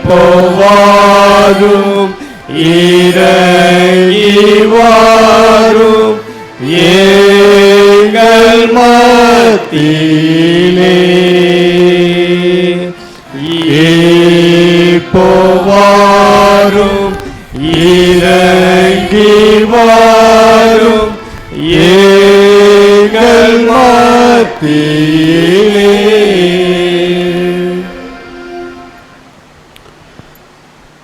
போவாரும் இறைவாரும் எங்கள் மத்தியிலே போவாரும் இறைவாரும் எங்கள் மத்தியிலே.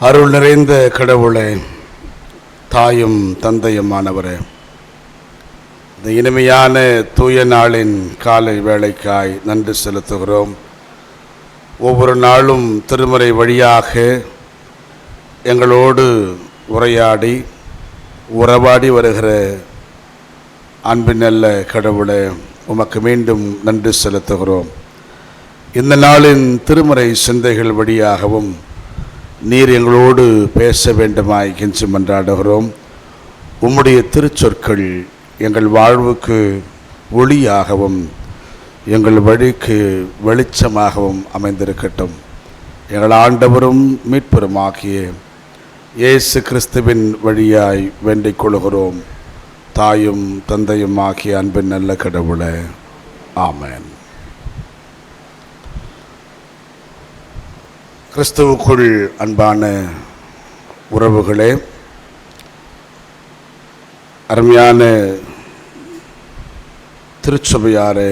அருள் நிறைந்த கடவுளே, தாயும் தந்தையுமானவரே, இந்த இனிமையான தூய நாளின் காலை வேளைக்காய் நன்றி செலுத்துகிறோம். ஒவ்வொரு நாளும் திருமறை வழியாக எங்களோடு உரையாடி உறவாடி வருகிற அன்பின் நல்ல கடவுளே, உமக்கு மீண்டும் நன்றி செலுத்துகிறோம். இந்த நாளின் திருமறை சிந்தைகள் வழியாகவும் நீர் எங்களோடு பேச வேண்டுமாய் கெஞ்சி மன்றாடுகிறோம். உம்முடைய திருச்சொற்கள் எங்கள் வாழ்வுக்கு ஒளியாகவும் எங்கள் வழிக்கு வெளிச்சமாகவும் அமைந்திருக்கட்டும். எங்கள் ஆண்டவரும் மீட்பெருமாகிய இயேசு கிறிஸ்துவின் வழியாய் வேண்டிக் கொள்கிறோம். தாயும் தந்தையும் ஆகிய அன்பின் நல்ல கடவுளே, ஆமென். கிறிஸ்துவுக்குள் அன்பான உறவுகளே, அருமையான திருச்சபையாரே,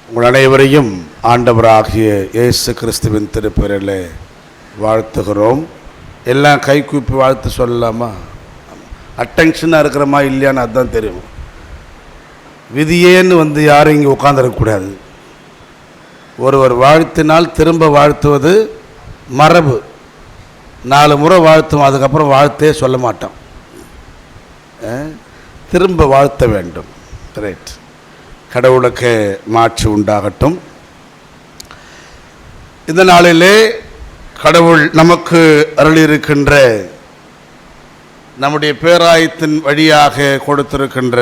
உங்கள் அனைவரையும் ஆண்டவராகிய இயேசு கிறிஸ்துவின் திருப்பெயரில் வாழ்த்துகிறோம். எல்லாம் கை கூப்பி வாழ்த்து சொல்லலாமா? அட்டென்ஷனாக இருக்கிறமா இல்லையான்னு அதுதான் தெரியும். விதியேன்னு யாரும் இங்கே உட்காந்துருக்கக்கூடாது. ஒருவர் வாழ்த்தினால் திரும்ப வாழ்த்துவது மரபு. 4 முறை வாழ்த்தும், அதுக்கப்புறம் வாழ்த்தே சொல்ல மாட்டோம். திரும்ப வாழ்த்த வேண்டும். ரைட். கடவுளுக்கு மாட்சி உண்டாகட்டும். இந்த நாளிலே கடவுள் நமக்கு அருளியிருக்கின்ற, நம்முடைய பேராயத்தின் வழியாக கொடுத்திருக்கின்ற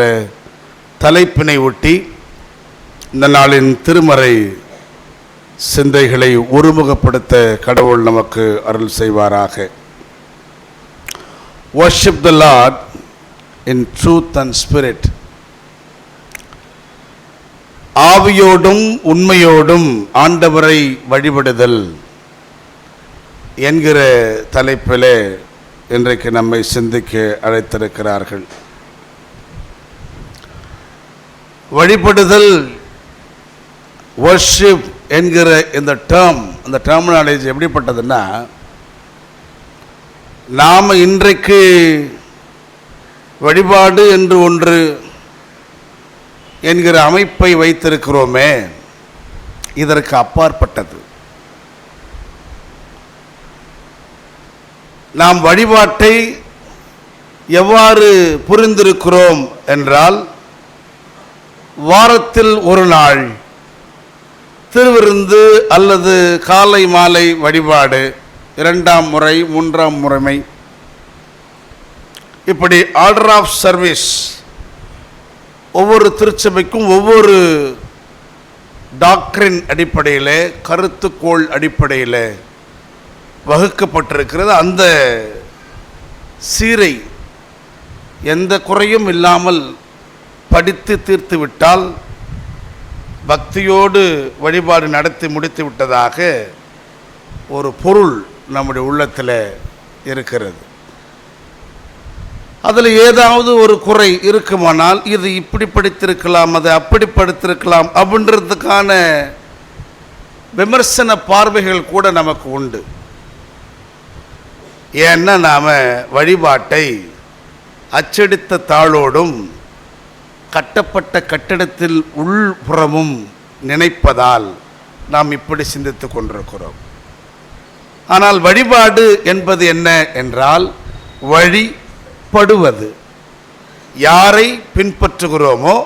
தலைப்பினை ஒட்டி இந்த நாளின் திருமறை சிந்தைகளை ஒருமுகப்படுத்த கடவுள் நமக்கு அருள் செய்வாராக. Worship the Lord in truth and spirit. ஆவியோடும் உண்மையோடும் ஆண்டவரை வழிபடுதல் என்கிற தலைப்பிலே இன்றைக்கு நம்மை சிந்திக்க அழைத்திருக்கிறார்கள். வழிபடுதல், worship என்கிற இந்த அந்த டெர்மினாலஜி எப்படிப்பட்டதுன்னா, நாம் இன்றைக்கு வழிபாடு என்று ஒன்று என்கிற அமைப்பை வைத்திருக்கிறோமே, இதற்கு அப்பாற்பட்டது. நாம் வழிபாட்டை எவ்வாறு புரிந்திருக்கிறோம் என்றால், வாரத்தில் ஒரு நாள் திருவிருந்து அல்லது காலை மாலை வழிபாடு, 2ஆம் முறை 3ஆம் முறைமை, இப்படி ஆர்டர் ஆஃப் சர்வீஸ் ஒவ்வொரு திருச்சபைக்கும் ஒவ்வொரு டாக்ட்ரின் அடிப்படையில், கருத்துக்கோள் அடிப்படையில் வகுக்கப்பட்டிருக்கிறது. அந்த சீரை எந்த குறையும் இல்லாமல் படித்து தீர்த்து விட்டால் பக்தியோடு வழிபாடு நடத்தி முடித்து விட்டதாக ஒரு பொருள் நம்முடைய உள்ளத்தில் இருக்கிறது. அதில் ஏதாவது ஒரு குறை இருக்குமானால், இது இப்படி படித்திருக்கலாம், அதை அப்படி படித்திருக்கலாம் அப்படின்றதுக்கான விமர்சன பார்வைகள் கூட நமக்கு உண்டு. ஏன்னா நாம் வழிபாட்டை அச்சடித்த தாளோடும் கட்டப்பட்ட கட்டிடத்தில் உள்புறமும் நினைப்பதால் நாம் இப்படி சிந்தித்து கொண்டிருக்கிறோம். ஆனால் வழிபாடு என்பது என்ன என்றால், வழிபடுவது. யாரை பின்பற்றுகிறோமோ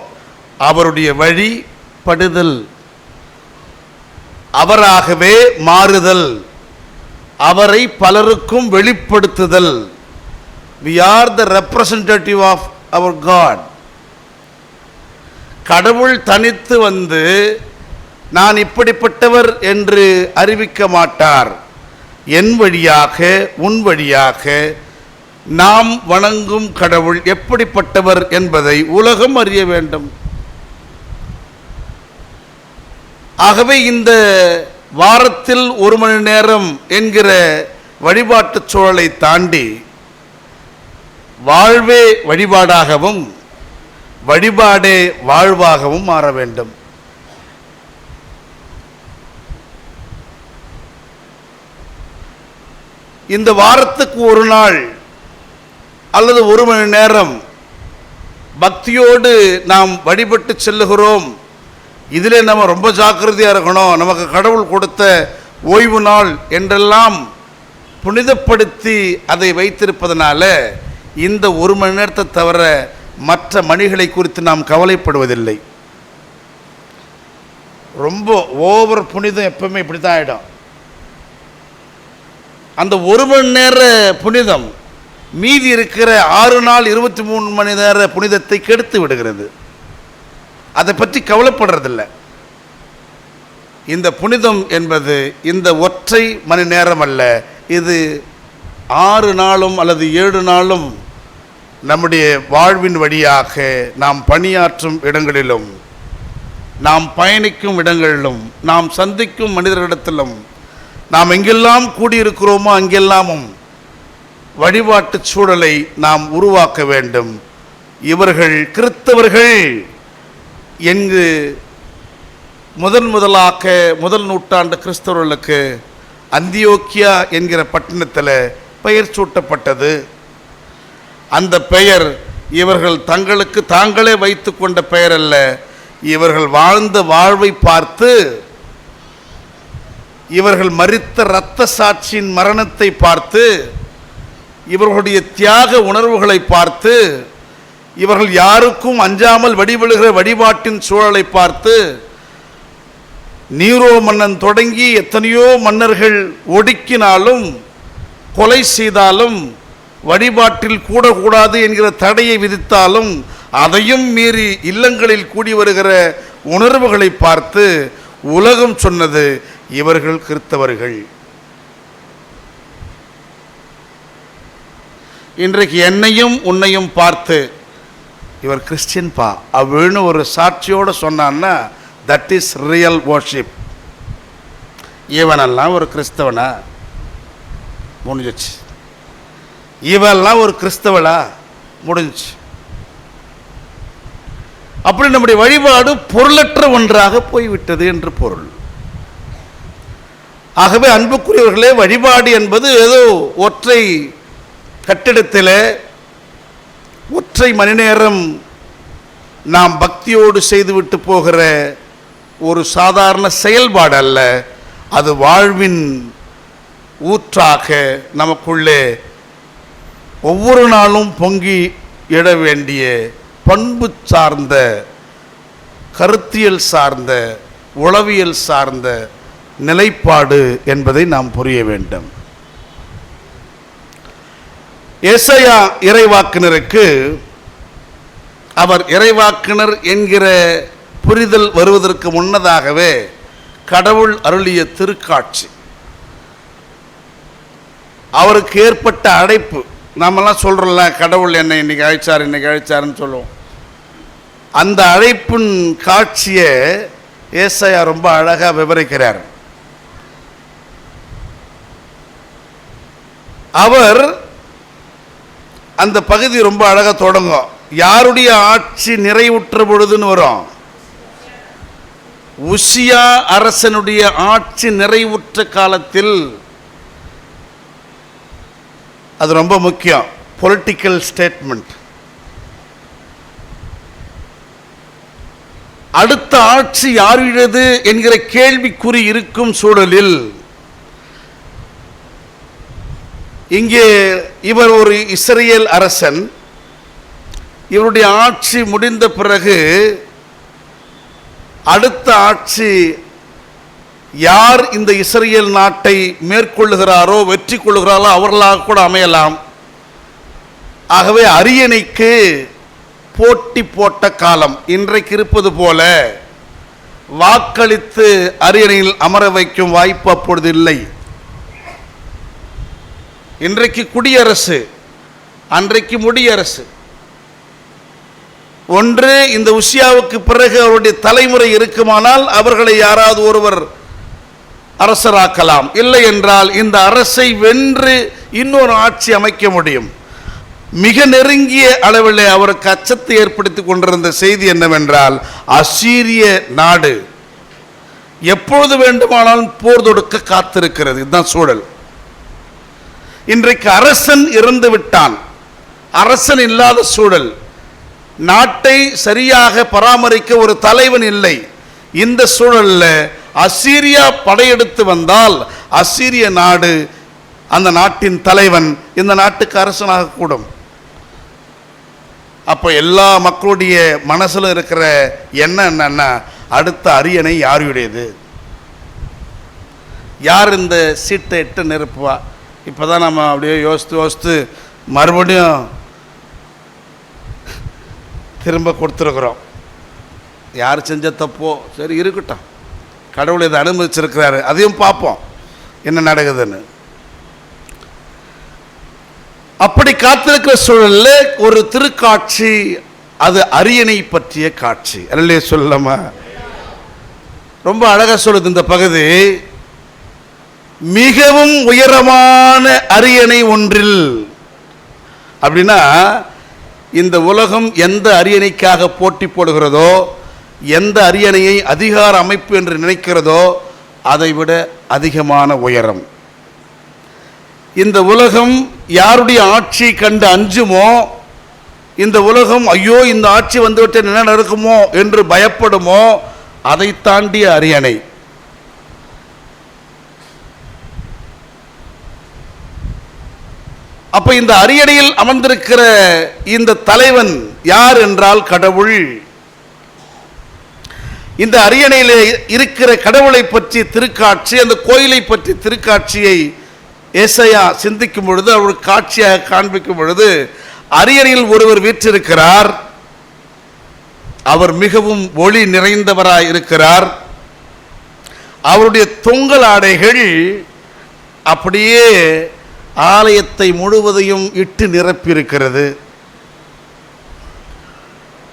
அவருடைய வழிபடுதல், அவராகவே மாறுதல், அவரை பலருக்கும் வெளிப்படுத்துதல். We are the representative of our God. கடவுள் தனித்து வந்து நான் இப்படிப்பட்டவர் என்று அறிவிக்க மாட்டார். என் வழியாக உன் வழியாக நாம் வணங்கும் கடவுள் எப்படிப்பட்டவர் என்பதை உலகம் அறிய வேண்டும். ஆகவே இந்த வாரத்தில் 1 மணி நேரம் என்கிற வழிபாட்டுச் சூழலை தாண்டி வாழ்வே வழிபாடாகவும் வழிபாடே வாழ்வாகவும் மாற வேண்டும். இந்த வாரத்துக்கு ஒரு நாள் அல்லது 1 மணி நேரம் பக்தியோடு நாம் வழிபட்டு செல்லுகிறோம். இதிலே நம்ம ரொம்ப ஜாக்கிரதையாக இருக்கணும், நமக்கு கடவுள் கொடுத்த ஓய்வு நாள் என்றெல்லாம் புனிதப்படுத்தி அதை வைத்திருப்பதனால இந்த 1 மணி நேரத்தை தவிர மற்ற மணிகளை குறித்து நாம் கவலைப்படுவதில்லை. ரொம்ப ஓவர் புனிதம் எப்பவுமே இப்படி தான் ஆகிடும். அந்த 1 மணி நேர புனிதம் மீதி இருக்கிற 6 நாள் 23 மணி நேர புனிதத்தை கெடுத்து விடுகிறது. அதை பற்றி கவலைப்படுறதில்லை. இந்த புனிதம் என்பது இந்த ஒற்றை மணி நேரம் அல்ல, இது 6 நாளும் அல்லது 7 நாளும் நம்முடைய வாழ்வின் வழியாக நாம் பணியாற்றும் இடங்களிலும் நாம் பயணிக்கும் இடங்களிலும் நாம் சந்திக்கும் மனிதர்களிடத்திலும் நாம் எங்கெல்லாம் கூடியிருக்கிறோமோ அங்கெல்லாமும் வழிபாட்டு சூழலை நாம் உருவாக்க வேண்டும். இவர்கள் கிறிஸ்தவர்கள் என்று முதல் நூற்றாண்டு கிறிஸ்தவர்களுக்கு அந்தியோக்கியா என்கிற பட்டணத்தில் பெயர் சூட்டப்பட்டது. அந்த பெயர் இவர்கள் தங்களுக்கு தாங்களே வைத்து கொண்ட பெயர் அல்ல. இவர்கள் வாழ்ந்த வாழ்வை பார்த்து, இவர்கள் மரித்த இரத்த சாட்சியின் மரணத்தை பார்த்து, இவர்களுடைய தியாக உணர்வுகளை பார்த்து, இவர்கள் யாருக்கும் அஞ்சாமல் வழிபடுகிற வழிபாட்டின் சூழலை பார்த்து, நீரோ மன்னன் தொடங்கி எத்தனையோ மன்னர்கள் ஒடுக்கினாலும் கொலை செய்தாலும் வழிபாட்டில் கூடக்கூடாது என்கிற தடையை விதித்தாலும் அதையும் மீறி இல்லங்களில் கூடி வருகிற உணர்வுகளை பார்த்து உலகம் சொன்னது இவர்கள் கிறிஸ்தவர்கள். இன்றைக்கு என்னையும் உன்னையும் பார்த்து இவர் கிறிஸ்டியன் பா அப்படின்னு ஒரு சாட்சியோடு சொன்னான்னா தட் இஸ் ரியல் வர்ஷிப். இவனெல்லாம் ஒரு கிறிஸ்தவனா? முடிஞ்சிச்சு. இவெல்லாம் ஒரு கிறிஸ்தவளா? முடிஞ்சு. அப்படி நம்முடைய வழிபாடு பொருளற்ற ஒன்றாக போய்விட்டது என்று பொருள். ஆகவே அன்புக்குரியவர்களே, வழிபாடு என்பது ஏதோ ஒற்றை கட்டிடத்தில் ஒற்றை மணி நேரம் நாம் பக்தியோடு செய்துவிட்டு போகிற ஒரு சாதாரண செயல்பாடு அல்ல. அது வாழ்வின் ஊற்றாக நமக்குள்ளே ஒவ்வொரு நாளும் பொங்கி எழ வேண்டிய பண்பு சார்ந்த, கருத்தியல் சார்ந்த, உளவியல் சார்ந்த நிலைப்பாடு என்பதை நாம் புரிய வேண்டும். ஏசாயா இறைவாக்கினருக்கு அவர் இறைவாக்கினர் என்கிற புரிதல் வருவதற்கு முன்னதாகவே கடவுள் அருளிய திருக்காட்சி, அவருக்கு ஏற்பட்ட அழைப்பு. நாமெல்லாம் சொல்கிறோம்ல, கடவுள் என்னை இன்னைக்கு அழைச்சாருன்னு சொல்லுவோம். அந்த அழைப்பின் காட்சியை ஏசாயா ரொம்ப அழகாக விவரிக்கிறார். அவர் அந்த பகுதி ரொம்ப அழகாக தொடங்கும். யாருடைய ஆட்சி நிறைவுற்ற பொழுதுன்னு வரும்? உசியா அரசனுடைய ஆட்சி நிறைவுற்ற காலத்தில். அது ரொம்ப முக்கியம், பொலிட்டிக்கல் ஸ்டேட்மெண்ட். அடுத்த ஆட்சி யாருடையது என்கிற கேள்விக்குறி இருக்கும் சூழலில் இங்கே இவர் ஒரு இஸ்ரேல் அரசன். இவருடைய ஆட்சி முடிந்த பிறகு அடுத்த ஆட்சி யார் இந்த இஸ்ரேல் நாட்டை மேற்கொள்ளுகிறாரோ வெற்றி கொள்ளுகிறாரோ அவர்களாக கூட அமையலாம். ஆகவே அரியணைக்கு போட்டி போட்ட காலம் இன்றைக்கு இருப்பது போல வாக்களித்து அரியணையில் அமர வைக்கும் வாய்ப்பு அப்பொழுது இல்லை. இன்றைக்கு குடியரசு, அன்றைக்கு முடியரசு. ஒன்று இந்த உசியாவுக்கு பிறகு அவருடைய தலைமுறை இருக்குமானால் அவர்களை யாராவது ஒருவர் அரசராக்கலாம். இல்லை என்றால் இந்த அரசை வென்று இன்னொரு ஆட்சி அமைக்க முடியும். மிக நெருங்கிய அளவில் அவருக்கு அச்சத்தை ஏற்படுத்தி கொண்டிருந்த செய்தி என்னவென்றால், அசீரிய நாடு எப்பொழுது வேண்டுமானாலும் போர் தொடுக்க காத்திருக்கிறது. இதுதான் சூழல். இன்றைக்கு அரசன் இறந்து விட்டான், அரசன் இல்லாத சூழல். நாட்டை சரியாக பராமரிக்க ஒரு தலைவன் இல்லை. இந்த சூழலில் அசீரியா படையெடுத்து வந்தால் அசீரிய நாடு, அந்த நாட்டின் தலைவன் இந்த நாட்டுக்கு அரசனாக கூடும். அப்போ எல்லா மக்களுடைய மனசில் இருக்கிற எண்ணம் என்னன்னா, அடுத்த அரியணை யாருடையது, யார் இந்த சீட்டை எட்டு நிரப்புவா. இப்போ தான் நம்ம அப்படியே யோசித்து மறுபடியும் திரும்ப கொடுத்துருக்குறோம். யார் செஞ்ச தப்போ சரி இருக்கட்டும், கடவுள் இதை அனுமதிச்சிருக்கிறாரு, அதையும் பார்ப்போம் என்ன நடக்குதுன்னு. அப்படி காத்திருக்கிற சூழலில் ஒரு திருக்காட்சி, அது அரியணை பற்றிய காட்சி. அல்லையே சொல்லமா, ரொம்ப அழகா சொல்லுது இந்த பகுதி. மிகவும் உயரமான அரியணை ஒன்றில், அப்படின்னா இந்த உலகம் எந்த அரியணைக்காக போட்டி போடுகிறதோ, எந்த அரியணையை அதிகார அமைப்பு என்று நினைக்கிறதோ அதை விட அதிகமான உயரம். இந்த உலகம் யாருடைய ஆட்சி கண்டு அஞ்சுமோ, இந்த உலகம் ஐயோ இந்த ஆட்சி வந்துவிட்டு என்ன நடக்குமோ என்று பயப்படுமோ, அதை தாண்டிய அரியணை. அப்ப இந்த அரியணையில் அமர்ந்திருக்கிற இந்த தலைவன் யார் என்றால் கடவுள். இந்த அரியணையில் இருக்கிற கடவுளை பற்றி திருக்காட்சி, அந்த கோயிலை பற்றி திருக்காட்சியை ஏசாயா சிந்திக்கும் பொழுது, அவருக்கு காட்சியாக காண்பிக்கும் பொழுது, அரியணையில் ஒருவர் வீற்றிருக்கிறார். அவர் மிகவும் ஒளி நிறைந்தவராய் இருக்கிறார். அவருடைய தொங்கல் ஆடைகள் அப்படியே ஆலயத்தை முழுவதையும் இட்டு நிரப்பியிருக்கிறது.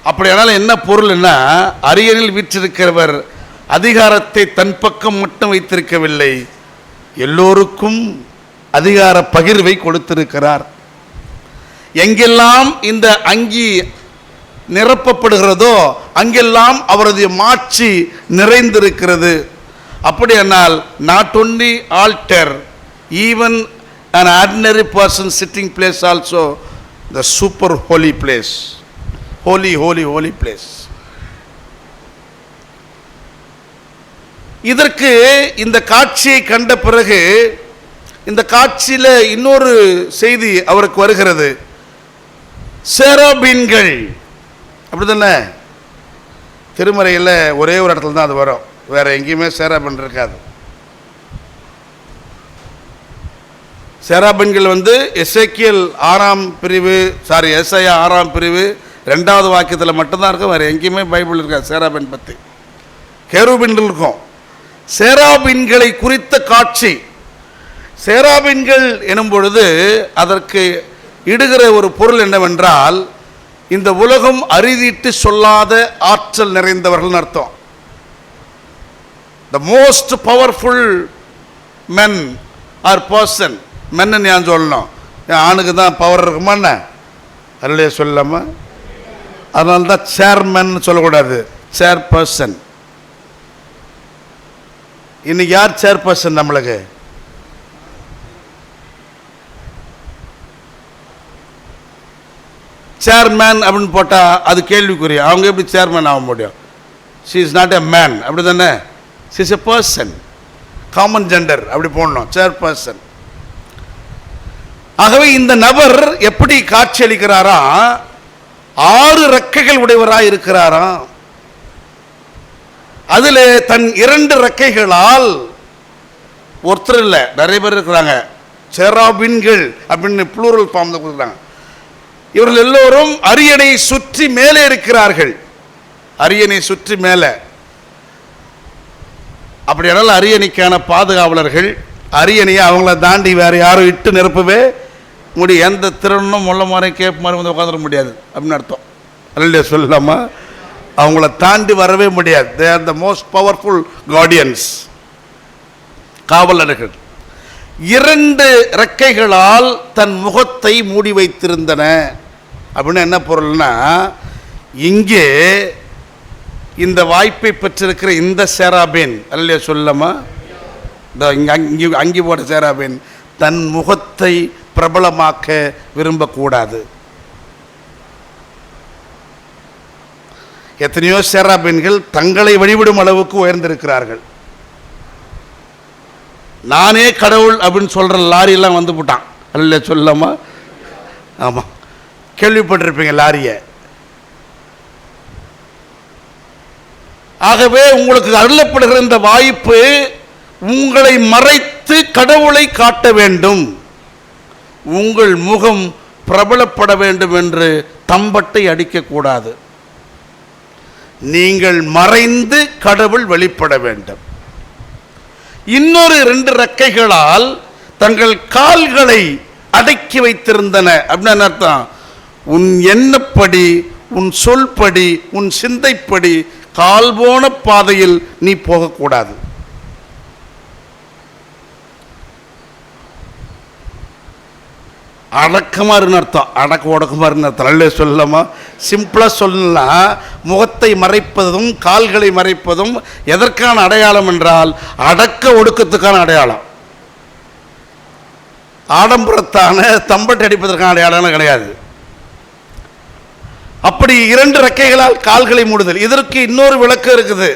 அப்படியானால் என்ன பொருள்னா, அரியணையில் வீற்றிருக்கிறவர் அதிகாரத்தை தன் பக்கம் மட்டும் வைத்திருக்கவில்லை, எல்லோருக்கும் அதிகார பகிர்வை கொடுத்திருக்கிறார். எங்கெல்லாம் இந்த அங்கி நிரப்பப்படுகிறதோ அங்கெல்லாம் அவரது மாட்சி நிறைந்திருக்கிறது. அப்படியானால் not only altar, even an ordinary person sitting place also the super holy place, holy holy holy place. இதற்கு இந்த காட்சியை கண்ட பிறகு இந்த காட்சியில் இன்னொரு செய்தி அவருக்கு வருகிறது. சேராபீன்கள், அப்படிதானே? திருமறையில் ஒரே ஒரு இடத்துல தான் அது வரும், வேற எங்கேயுமே சேராபீன் இருக்காது. சேராபீன்கள் எசேக்கியேல் 6ஆம் பிரிவு, ஏசாயா 6ஆம் பிரிவு 2வது வாக்கியத்தில் மட்டும்தான் இருக்கும், வேறு எங்கேயுமே பைபிள் இருக்காது சேராபீன் பற்றி. கேருபீன்கள் இருக்கும். சேராபீன்களை குறித்த காட்சி. சேராபீன்கள் எனும் பொழுது அதற்கு இடுகிற ஒரு பொருள் என்னவென்றால், இந்த உலகம் அறுதிட்டு சொல்லாத ஆற்றல் நிறைந்தவர்கள் அர்த்தம். The most powerful men R person. மென்னு ஏன் சொல்லணும்? ஆணுக்கு தான் பவர் இருக்குமாண்ண, அதுலேயே சொல்லாம. அதனால தான் சேர்மன் சொல்லக்கூடாது, சேர்பர்சன். இன்னைக்கு யார் சேர்பர்சன் நம்மளுக்கு? சேர்மேன் அப்படின்னு போட்டால் அது கேள்விக்குரிய. அவங்க எப்படி சேர்மேன் ஆக முடியும்? She is not a man, அப்படி தானே? She is a person, common gender அப்படி போடணும், சேர்பர்சன். ஆகவே இந்த நபர் எப்படி காட்சியளிக்கிறாரா? 6 ரெக்கைகள் உடையவராக இருக்கிறாராம். அதில் தன் 2 ரெக்கைகளால், ஒருத்தர் இல்லை நிறைய பேர் இருக்கிறாங்க, செராபின்கள் அப்படின்னு ப்ளூரல் ஃபார்ம் கொடுக்குறாங்க. இவர்கள் எல்லோரும் அரியணை சுற்றி மேலே இருக்கிறார்கள். அரியணை சுற்றி மேலே. அப்படியானால் அரியணைக்கான பாதுகாவலர்கள், அரியணையை அவங்கள தாண்டி வேற யாரும் இட்டு நிரப்பவே முடியும். எந்த திறனும் முள்ள மாதிரி கேப் மாதிரி வந்து உட்காந்துட முடியாது அப்படின்னு அர்த்தம். அல்ல சொல்லாமா, அவங்கள தாண்டி வரவே முடியாது. They are the most powerful guardians, காவலர்கள். 2 ரெக்கைகளால் தன் முகத்தை மூடி வைத்திருந்தன. அப்படின்னு என்ன பொருள்னா, இங்கே இந்த வாய்ப்பை பெற்றிருக்கிற இந்த சேராபீன், அல்ல சொல்லமா, அங்கி போட்ட சேராபீன் தன் முகத்தை பிரபலமாக்க விரும்பக்கூடாது. எத்தனையோ சேராபீன்கள் தங்களை வழிபடும் அளவுக்கு உயர்ந்திருக்கிறார்கள். நானே கடவுள் அப்படின்னு சொல்கிற லாரியெல்லாம் வந்து போட்டான், அல்ல சொல்லமா. ஆமாம், கேள்விப்பட்டிருப்பீங்க லாரியை. ஆகவே உங்களுக்கு அருளப்படுகிற இந்த வாய்ப்பு உங்களை மறைத்து கடவுளை காட்ட வேண்டும், உங்கள் முகம் பிரபலப்பட வேண்டும் என்று தம்பட்டை அடிக்கக்கூடாது. நீங்கள் மறைந்து கடவுள் வெளிப்பட வேண்டும். இன்னொரு 2 ரெக்கைகளால் தங்கள் கால்களை அடக்கி வைத்திருந்தன. அப்படின்னு அர்த்தம், உன் எண்ணப்படி, உன் சொல்படி, உன் சிந்தைப்படி கால் போன பாதையில் நீ போகக்கூடாது. அடக்கமாறுன்னு அர்த்தம், அடக்க ஒடக்கமாறுன்னு அர்த்தம். நல்ல சொல்லமா, சிம்பிளாக சொல்லலாம். முகத்தை மறைப்பதும் கால்களை மறைப்பதும் எதற்கான அடையாளம் என்றால் அடக்க ஒடுக்கத்துக்கான அடையாளம். ஆடம்பரத்தான தம்பட்டை அடிப்பதற்கான அடையாளம் கிடையாது. அப்படி 2 ரெக்கைகளால் கால்களை மூடுதல். இதற்கு இன்னொரு விளக்கம் இருக்குது.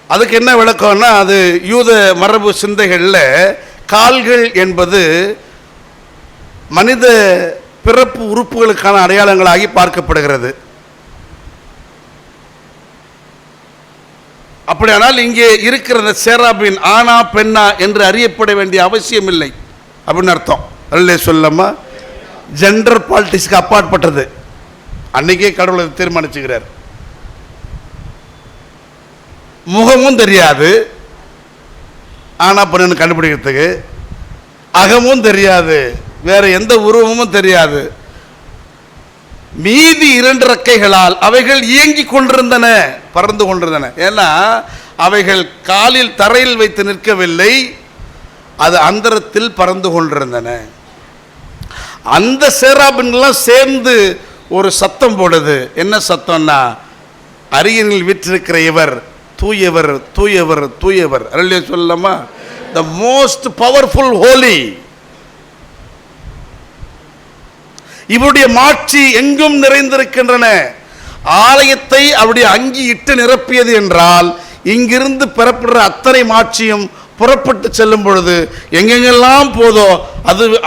அதுக்கு என்ன விளக்கம்னா, அது யூத மரபு சிந்தைகளில் கால்கள் என்பது மனித பிறப்பு உறுப்புகளுக்கான அடையாளங்களாகி பார்க்கப்படுகிறது. அப்படியானால் இங்கே இருக்கிற சேராபின் ஆனா பெண்ணா என்று அறியப்பட வேண்டிய அவசியம் இல்லை அப்படின்னு அர்த்தம். அல்ல சொல்லமா, ஜெண்டர் பாலிட்டிக்ஸ்க்கு அப்பாற்பட்டது. அன்னைக்கே கடவுளை தீர்மானிச்சுக்கிறார். முகமும் தெரியாது ஆனா பெண்ணு கண்டுபிடிக்கிறதுக்கு, அகமும் தெரியாது, வேற எந்த உருவமும் தெரியாது. மீதி 2 ரெக்கைகளால் அவைகள் இயங்கிக் கொண்டிருந்தன, பறந்து கொண்டிருந்தன. ஏன்னா அவைகள் காலில் தரையில் வைத்து நிற்கவில்லை, அது அந்தரத்தில் பறந்து கொண்டிருந்தன. அந்த சேராபின்லாம் சேர்ந்து ஒரு சத்தம் போடுது. என்ன சத்தம்னா, அரியணையில் வீற்றிருக்கிற இவர் தூயவர், தூயவர், தூயவர். அல்ல சொல்லமா, த மோஸ்ட் பவர்ஃபுல் ஹோலி. இவருடைய மாட்சி எங்கும் நிறைந்திருக்கின்றன. ஆலயத்தை அவருடைய அங்கி இட்டு நிரப்பியது என்றால், இங்கிருந்து பெறப்படுற அத்தனை மாட்சியும் புறப்பட்டு செல்லும் பொழுது எங்கெங்கெல்லாம் போதோ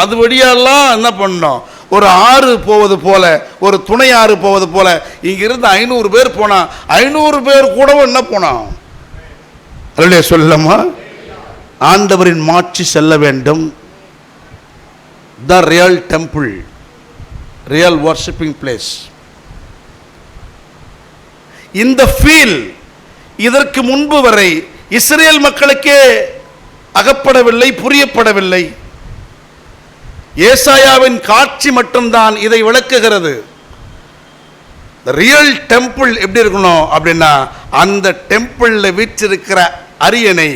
அது வழியெல்லாம் என்ன பண்ணோம், ஒரு ஆறு போவது போல, ஒரு துணை ஆறு போவது போல. இங்கிருந்து 500 பேர் போனா 500 பேர் கூடவும் என்ன போனோம், அல்ல சொல்லமா, ஆண்டவரின் மாட்சி செல்ல வேண்டும். The real temple, real worshipping place. இந்த ஃபீல் இதற்கு முன்பு வரை இஸ்ரேல் மக்களுக்கே அகப்படவில்லை, புரியப்படவில்லை. ஏசாயாவின் காட்சி மட்டும்தான் இதை விளக்குகிறது. ரியல் டெம்பிள் எப்படி இருக்கணும் அப்படின்னா, அந்த டெம்பிளில் வீற்றிருக்கிற அரியணை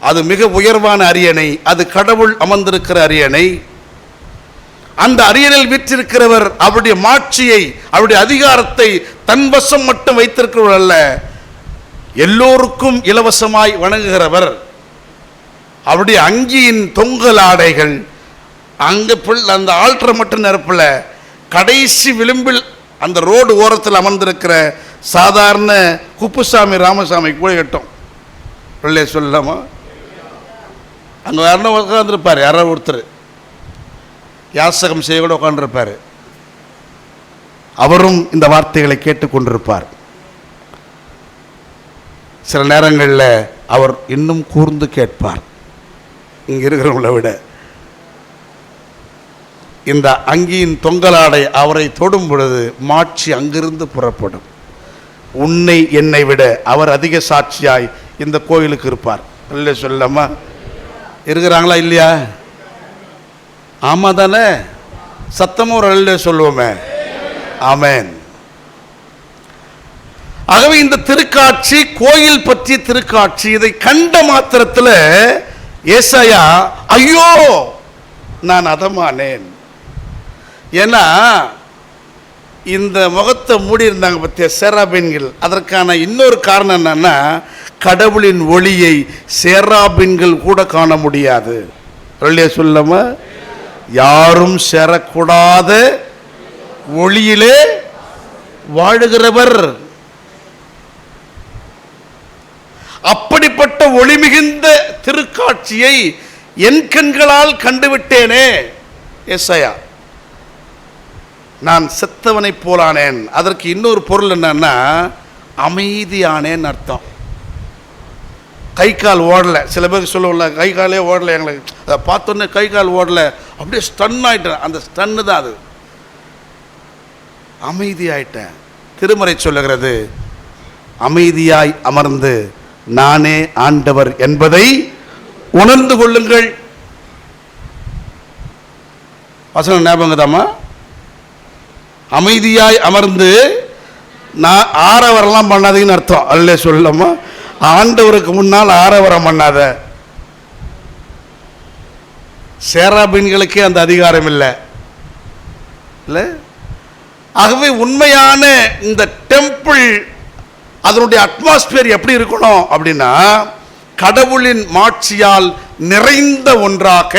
அது மிக உயர்வான அரியணை, அது கடவுள் அமர்ந்திருக்கிற அரியணை. அந்த அரியணையில் வீற்றிருக்கிறவர் அவருடைய மாட்சியை, அவருடைய அதிகாரத்தை தன் வசம் மட்டும் வைத்திருக்கிறவர் அல்ல, எல்லோருக்கும் இலவசமாய் வணங்குகிறவர். அவருடைய அங்கியின் தொங்கல் ஆடைகள் அங்கே அந்த ஆல்டரை மட்டும் நிரப்பல, கடைசி விளிம்பில் அந்த ரோடு ஓரத்தில் அமர்ந்திருக்கிற சாதாரண குப்புசாமி ராமசாமி கூட கட்டும். பிள்ளை சொல்லாமா, அங்கே யாரும் உட்காந்துருப்பார், யாரோ ஒருத்தர் யாசகம் செய்ய கூட உட்காந்துருப்பார். அவரும் இந்த வார்த்தைகளை கேட்டுக்கொண்டிருப்பார். சில நேரங்களில் அவர் இன்னும் கூர்ந்து கேட்பார். இங்கே இருக்கிறவங்கள விட இந்த அங்கியின் தொங்கலாடை அவரை தொடும் பொழுது மாட்சி அங்கிருந்து புறப்படும். உன்னை என்னை விட அவர் அதிக சாட்சியாய் இந்த கோயிலுக்கு இருப்பார். இல்லை சொல்லமா? இருக்கிறாங்களா இல்லையா? ஆமாம் தானே? சத்தமும் ஒரு அல்ல சொல்லுவோமே. ஆமென். ஆகவே இந்த திருக்காட்சி கோயில் பற்றிய திருக்காட்சி. இதை கண்ட மாத்திரத்தில் ஏசாயா ஐயோ நான் அதமானேன். ஏன்னா இந்த முகத்தை மூடி இருந்தாங்க பற்றிய சேராபீன்கள். அதற்கான இன்னொரு காரணம் என்னன்னா, கடவுளின் ஒளியை சேராபீன்கள் கூட காண முடியாது. சொல்லாம யாரும் சேரக்கூடாத ஒளியிலே வாழுகிறவர். அப்படிப்பட்ட ஒளி மிகுந்த திருக்காட்சியை என் கண்களால் கண்டுவிட்டேனே. ஏசாயா நான் செத்தவனை போலானேன். அதற்கு இன்னொரு பொருள் என்னன்னா, அமைதியானேன்னு அர்த்தம். கை கால் ஓடலை. சில பேருக்கு சொல்லுவோம்ல, கை காலே ஓடலை, எங்களுக்கு அதை பார்த்தோன்னே கை கால் ஓடலை, அப்படியே ஸ்டன் ஆயிட்டேன். அந்த ஸ்டன்னு தான் அது. அமைதியாயிட்டேன். திருமறை சொல்லுகிறது, அமைதியாய் அமர்ந்து நானே ஆண்டவர் என்பதை உணர்ந்து கொள்ளுங்கள். வசனம் ஞாபகதாமா? அமைதியாய் அமர்ந்து நான் ஆரவரெல்லாம் பண்ணாதீங்கன்னு அர்த்தம். அல்ல சொல்லமா? ஆண்டவருக்கு முன்னால் ஆரவரம் பண்ணாத. சேராபீன்களுக்கே அந்த அதிகாரம் இல்லை. ஆகவே உண்மையான இந்த டெம்பிள் அதனுடைய அட்மாஸ்பியர் எப்படி இருக்கணும் அப்படின்னா, கடவுளின் மாட்சியால் நிறைந்த ஒன்றாக,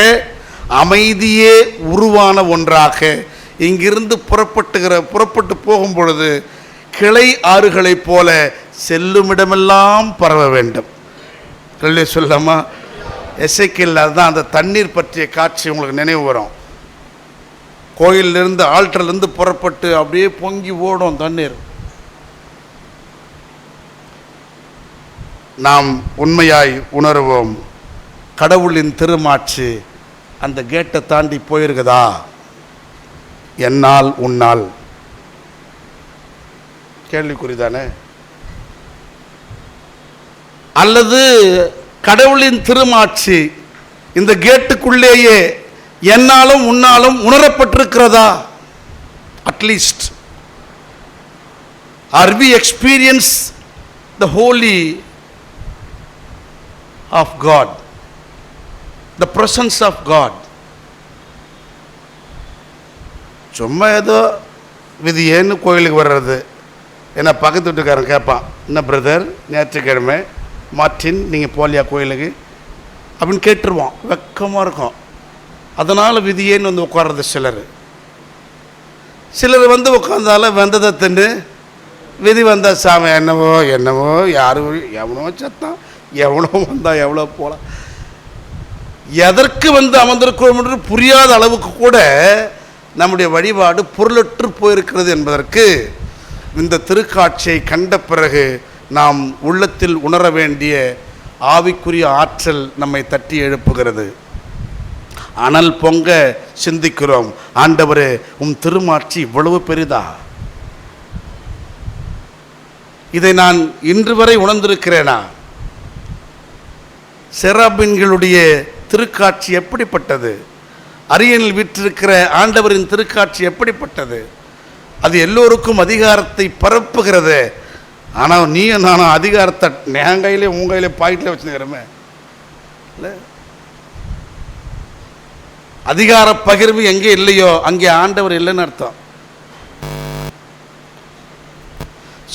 அமைதியே உருவான ஒன்றாக இங்கிருந்து புறப்பட்டு போகும் பொழுது கிளை ஆறுகளைப் போல செல்லுமிடமெல்லாம் பரவ வேண்டும். சொல்லாமா? எசேக்கியேல் அதுதான் அந்த தண்ணீர் பற்றிய காட்சி உங்களுக்கு நினைவு வரும். கோயிலிருந்து ஆல்டர்லேருந்து புறப்பட்டு அப்படியே பொங்கி ஓடும் தண்ணீர். நாம் உண்மையாய் உணர்வோம். கடவுளின் திருமாட்சி அந்த கேட்டை தாண்டி போயிருக்குதா? என்னால் உன்னால் கேள்விக்குறிதானே? அல்லது கடவுளின் திருமாட்சி இந்த கேட்டுக்குள்ளேயே என்னாலும் உன்னாலும் உணரப்பட்டிருக்கிறதா? At least are we experience the holy of God, the presence of God. சும்மா ஏதோ விதி ஏன்னு கோயிலுக்கு வர்றது. ஏன்னா பக்கத்து வீட்டுக்காரன் கேட்பான், என்ன பிரதர் ஞாயிற்றுக்கிழமை மார்டின் நீங்கள் போலியா கோயிலுக்கு அப்படின்னு கேட்டுருவான். வெக்கமாக இருக்கும். அதனால் விதியேன்னு வந்து உட்கார்றது சிலர் வந்து உட்காந்தாலும் வந்ததை தின்னு விதி வந்தால் சாமி என்னவோ யாரு எவனோ சத்தான், எவனோ வந்தால் எவ்வளோ போகலாம், எதற்கு வந்து அமர்ந்திருக்கிறோம் என்று புரியாத அளவுக்கு கூட நம்முடைய வழிபாடு பொருளற்று போயிருக்கிறது என்பதற்கு இந்த திருக்காட்சியை கண்ட பிறகு நாம் உள்ளத்தில் உணர வேண்டிய ஆவிக்குரிய ஆற்றல் நம்மை தட்டி எழுப்புகிறது. அனல் பொங்க சிந்திக்கிறோம், ஆண்டவரே உம் திருமாட்சி இவ்வளவு பெரிதா? இதை நான் இன்று வரை உணர்ந்திருக்கிறேனா? செராபீன்களுடைய திருக்காட்சி எப்படிப்பட்டது? அரியணையில் வீற்றிருக்கிற ஆண்டவரின் திருக்காட்சி எப்படிப்பட்டது? அது எல்லோருக்கும் அதிகாரத்தை பரப்புகிறது. ஆனால் நீயும் நானும் அதிகாரத்தை நேங்கையிலே உங்கையிலே பாக்கெட்டில் வச்சுக்கிறோமே. இல்லை, அதிகார பகிர்வு எங்கே இல்லையோ அங்கே ஆண்டவர் இல்லைன்னு அர்த்தம்.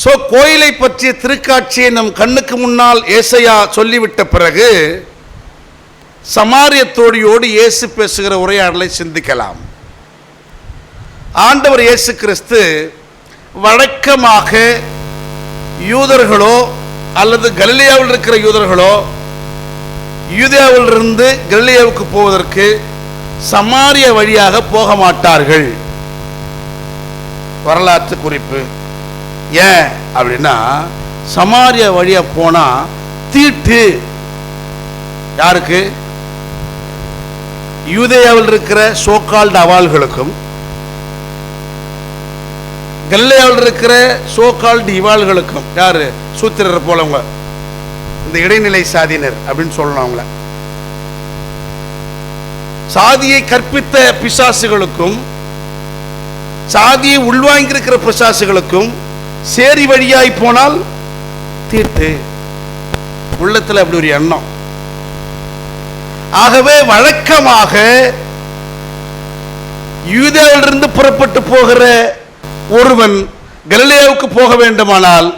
ஸோ கோயிலை பற்றிய திருக்காட்சியை நம் கண்ணுக்கு முன்னால் ஏசாயா சொல்லிவிட்ட பிறகு சமாரிய தோழியோடு இயேசு பேசுகிற உரையாடலை சிந்திக்கலாம். ஆண்டவர் இயேசு கிறிஸ்து வழக்கமாக யூதர்களோ அல்லது கலிலேயாவில் இருக்கிற யூதர்களோ யூதேயாவிலிருந்து கலிலேயாவுக்கு போவதற்கு சமாரிய வழியாக போக மாட்டார்கள். வரலாற்று குறிப்பு. ஏன் அப்படின்னா, சமாரியா வழியா போனா தீட்டு. யாருக்கு? யூதேயாவில் இருக்கிற சோகால்டு அவாள்களுக்கும் கலிலேயாவில் இருக்கிற சோகால்டு இவாள்களுக்கும். யாரு? சூத்திரர் போலவங்க, இந்த இடைநிலை சாதியினர் அப்படின்னு சொல்லணும். அவங்கள சாதியை கற்பித்த பிசாசுகளுக்கும் சாதியை உள்வாங்கியிருக்கிற பிசாசுகளுக்கும் சேரி வழியாய் போனால் தீட்டு. உள்ளத்தில் அப்படி ஒரு எண்ணம். ஆகவே வழக்கமாக யூதேயாவிலிருந்து புறப்பட்டு போகிற ஒருவன் கலிலேயாவுக்கு போக வேண்டுமானால்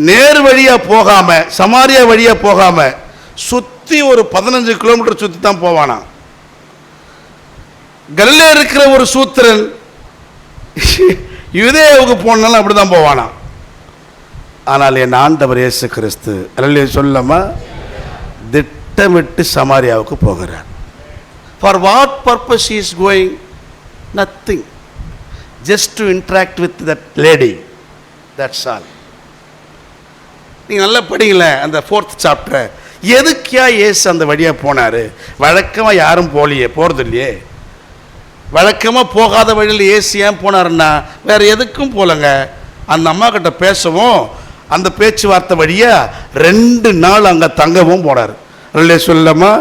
நேர் வழியா போகாம, சமாரியா வழியா போகாம சுத்தி ஒரு 15 கிலோமீட்டர் சுத்தி தான் போவானா. கலிலேயா இருக்கிற ஒரு சூத்திரன் யூதேயாவுக்கு போனாலும் அப்படிதான் போவானா. ஆனால் என் ஆண்டவர் இயேசு கிறிஸ்து அல்லேலூயா சொல்லாம திட்டமிட்டு சமாரியாவுக்கு போகிறார். For what purpose he is going? Nothing. Just to interact with that lady. That's all. நீங்கள் நல்லா படிங்களேன் அந்த 4th சாப்டர். எதுக்கியா இயேசு அந்த வழியாக போனார்? வழக்கமாக யாரும் போகிறது இல்லையே. வழக்கமாக போகாத வழியில் இயேசு ஏன் போனாருன்னா வேற எதுக்கும் போலங்க. அந்த அம்மா கிட்ட பேசவும் அந்த பேச்சுவார்த்தை வழியாக 2 நாள் அங்கே தங்கவும் போனார். அல்லே சொல்லாமா.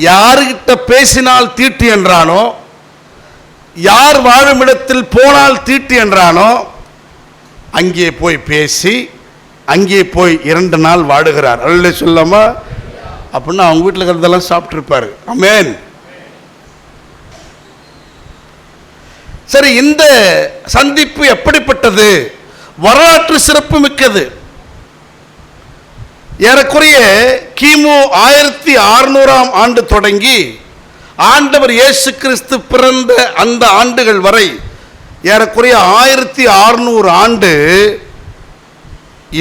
யாருக்கிட்ட பேசினால் தீட்டு என்றானோ, யார் வாழும் இடத்தில் போனால் தீட்டு என்றானோ, அங்கே போய் பேசி அங்கே போய் 2 நாள் வாடுகிறார். அல்லே சொல்லாமா. அப்படின்னா அவங்க வீட்டில் இருக்கிறதெல்லாம் சாப்பிட்டுருப்பாரு. ஆமென். சரி, இந்த சந்திப்பு எப்படிப்பட்டது? வரலாற்று சிறப்பு மிக்கது. ஏறக்குறைய கிமு 1600ஆம் ஆண்டு தொடங்கி ஆண்டவர் இயேசு கிறிஸ்து பிறந்த அந்த ஆண்டுகள் வரை ஏறக்குறைய 1600 ஆண்டு